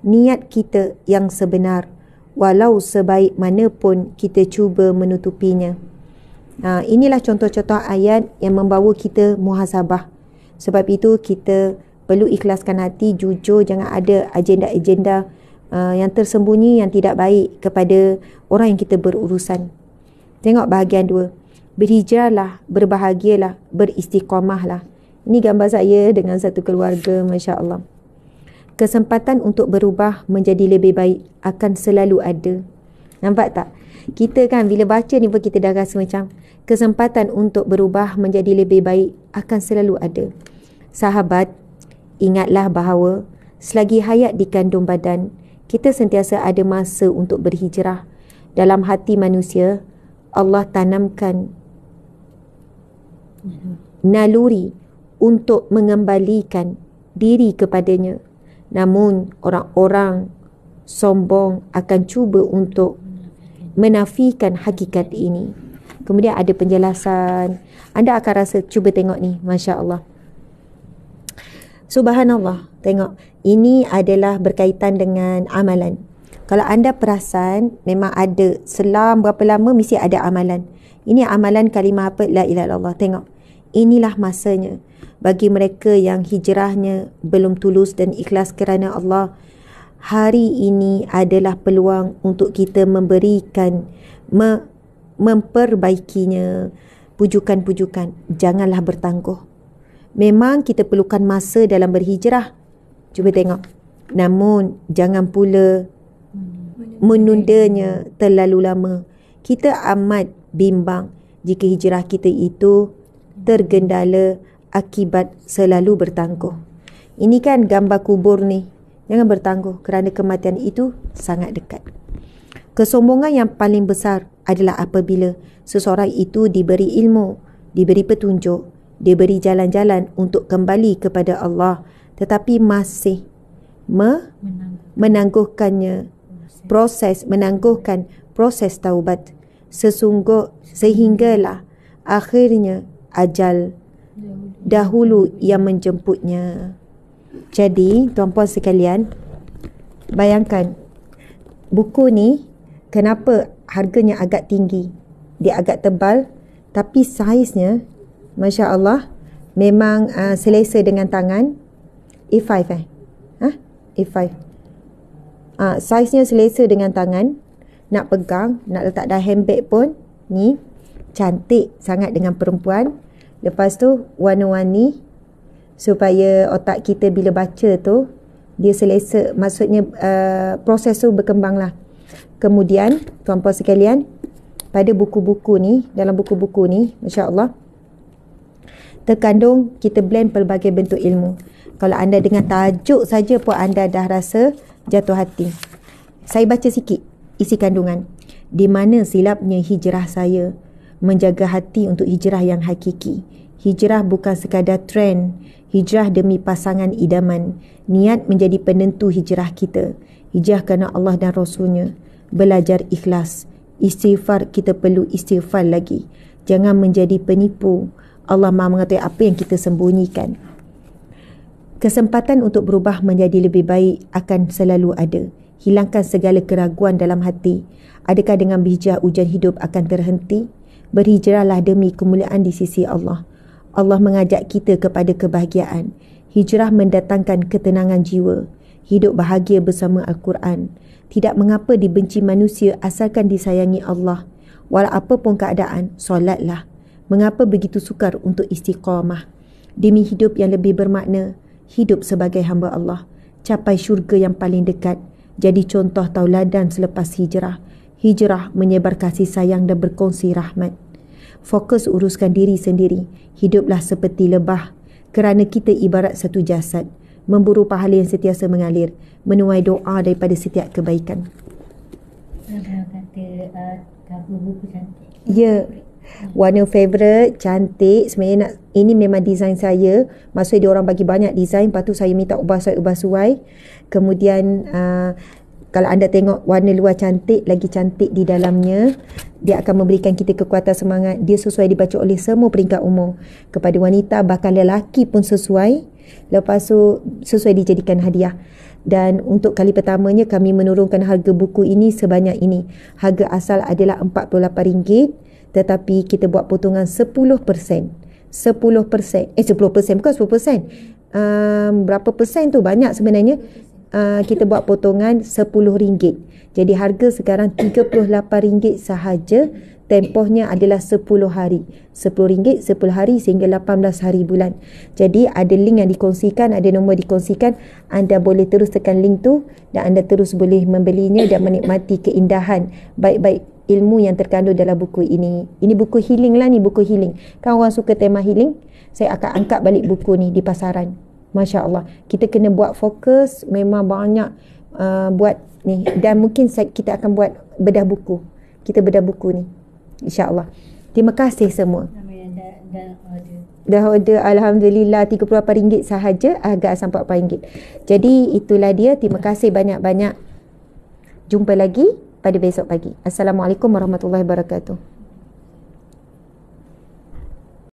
niat kita yang sebenar, walau sebaik mana pun kita cuba menutupinya. Inilah contoh-contoh ayat yang membawa kita muhasabah. Sebab itu kita perlu ikhlaskan hati, jujur, jangan ada agenda-agenda yang tersembunyi yang tidak baik kepada orang yang kita berurusan. Tengok bahagian 2. Berhijrahlah, berbahagialah, beristiqamahlah. Ini gambar saya dengan satu keluarga, Masya Allah. Kesempatan untuk berubah menjadi lebih baik akan selalu ada. Nampak tak? Kita kan bila baca ni pun kita dah rasa macam kesempatan untuk berubah menjadi lebih baik akan selalu ada. Sahabat, ingatlah bahawa selagi hayat di kandung badan, kita sentiasa ada masa untuk berhijrah. Dalam hati manusia, Allah tanamkan naluri untuk mengembalikan diri kepadanya. Namun orang-orang sombong akan cuba untuk menafikan hakikat ini. Kemudian ada penjelasan. Anda akan rasa, cuba tengok ni, Masya Allah. Subhanallah, tengok. Ini adalah berkaitan dengan amalan. Kalau anda perasan, memang ada selam berapa lama mesti ada amalan. Ini amalan kalimah apa? La ilaha illallah. Tengok. Inilah masanya bagi mereka yang hijrahnya belum tulus dan ikhlas kerana Allah. Hari ini adalah peluang untuk kita memberikan, memperbaikinya. Pujukan-pujukan. Janganlah bertangguh. Memang kita perlukan masa dalam berhijrah. Cuba tengok. Namun jangan pula menundanya terlalu lama. Kita amat bimbang jika hijrah kita itu tergendala akibat selalu bertangguh. Ini kan gambar kubur ni. Jangan bertangguh kerana kematian itu sangat dekat. Kesombongan yang paling besar adalah apabila seseorang itu diberi ilmu, diberi petunjuk, diberi jalan-jalan untuk kembali kepada Allah, tetapi masih menangguhkan proses taubat sehinggalah akhirnya ajal dahulu yang menjemputnya. Jadi tuan-puan sekalian, bayangkan buku ni kenapa harganya agak tinggi, dia agak tebal, tapi saiznya Masya Allah memang selesa dengan tangan. A5 A5. Saiznya selesa dengan tangan, nak pegang, nak letak dalam handbag pun ni cantik sangat dengan perempuan. Lepas tu warna-warni supaya otak kita bila baca tu dia selesa, maksudnya proses tu berkembang lah. Kemudian tuan-puan sekalian, pada buku-buku ni, dalam buku-buku ni Masya Allah terkandung kita blend pelbagai bentuk ilmu. Kalau anda dengan tajuk saja pun anda dah rasa jatuh hati. Saya baca sikit isi kandungan. Di mana silapnya hijrah saya, menjaga hati untuk hijrah yang hakiki. Hijrah bukan sekadar trend, hijrah demi pasangan idaman. Niat menjadi penentu hijrah kita. Hijrah kerana Allah dan Rasulnya. Belajar ikhlas. Istighfar, kita perlu istighfar lagi. Jangan menjadi penipu. Allah Maha mengetahui apa yang kita sembunyikan. Kesempatan untuk berubah menjadi lebih baik akan selalu ada. Hilangkan segala keraguan dalam hati. Adakah dengan berhijrah ujian hidup akan terhenti? Berhijrahlah demi kemuliaan di sisi Allah. Allah mengajak kita kepada kebahagiaan. Hijrah mendatangkan ketenangan jiwa. Hidup bahagia bersama Al-Quran. Tidak mengapa dibenci manusia asalkan disayangi Allah. Walau apapun keadaan, solatlah. Mengapa begitu sukar untuk istiqamah? Demi hidup yang lebih bermakna, hidup sebagai hamba Allah. Capai syurga yang paling dekat. Jadi contoh tauladan selepas hijrah. Hijrah menyebar kasih sayang dan berkongsi rahmat. Fokus uruskan diri sendiri. Hiduplah seperti lebah. Kerana kita ibarat satu jasad. Memburu pahala yang sentiasa mengalir. Menuai doa daripada setiap kebaikan. Ada kata cover buku cantik. Ya. Warna favourite, cantik. Sebenarnya ini memang design saya. Maksudnya dia orang bagi banyak design. Lepas tu saya minta ubah suai. Kemudian Kalau anda tengok warna luar cantik, lagi cantik di dalamnya. Dia akan memberikan kita kekuatan semangat. Dia sesuai dibaca oleh semua peringkat umur. Kepada wanita, bahkan lelaki pun sesuai. Lepas tu sesuai dijadikan hadiah. Dan untuk kali pertamanya kami menurunkan harga buku ini sebanyak ini. Harga asal adalah RM48, tetapi kita buat potongan 10%. 10%. 10% bukan 10%. Berapa persen tu? Banyak sebenarnya. Kita buat potongan RM10. Jadi harga sekarang RM38 sahaja. Tempohnya adalah 10 hari. RM10 10 hari sehingga 18 hari bulan. Jadi ada link yang dikongsikan, ada nombor dikongsikan. Anda boleh terus tekan link tu dan anda terus boleh membelinya dan menikmati keindahan baik-baik ilmu yang terkandung dalam buku ini. Ini buku healing lah ni, buku healing. Kan orang suka tema healing, saya akan angkat balik buku ni di pasaran. Masya Allah. Kita kena buat fokus, memang banyak buat ni. Dan mungkin kita akan buat bedah buku. Kita bedah buku ni. InsyaAllah. Terima kasih semua. Dah order. Alhamdulillah RM38 sahaja, harga asal RM48. Jadi itulah dia. Terima kasih banyak-banyak. Jumpa lagi pada besok pagi. Assalamualaikum warahmatullahi wabarakatuh.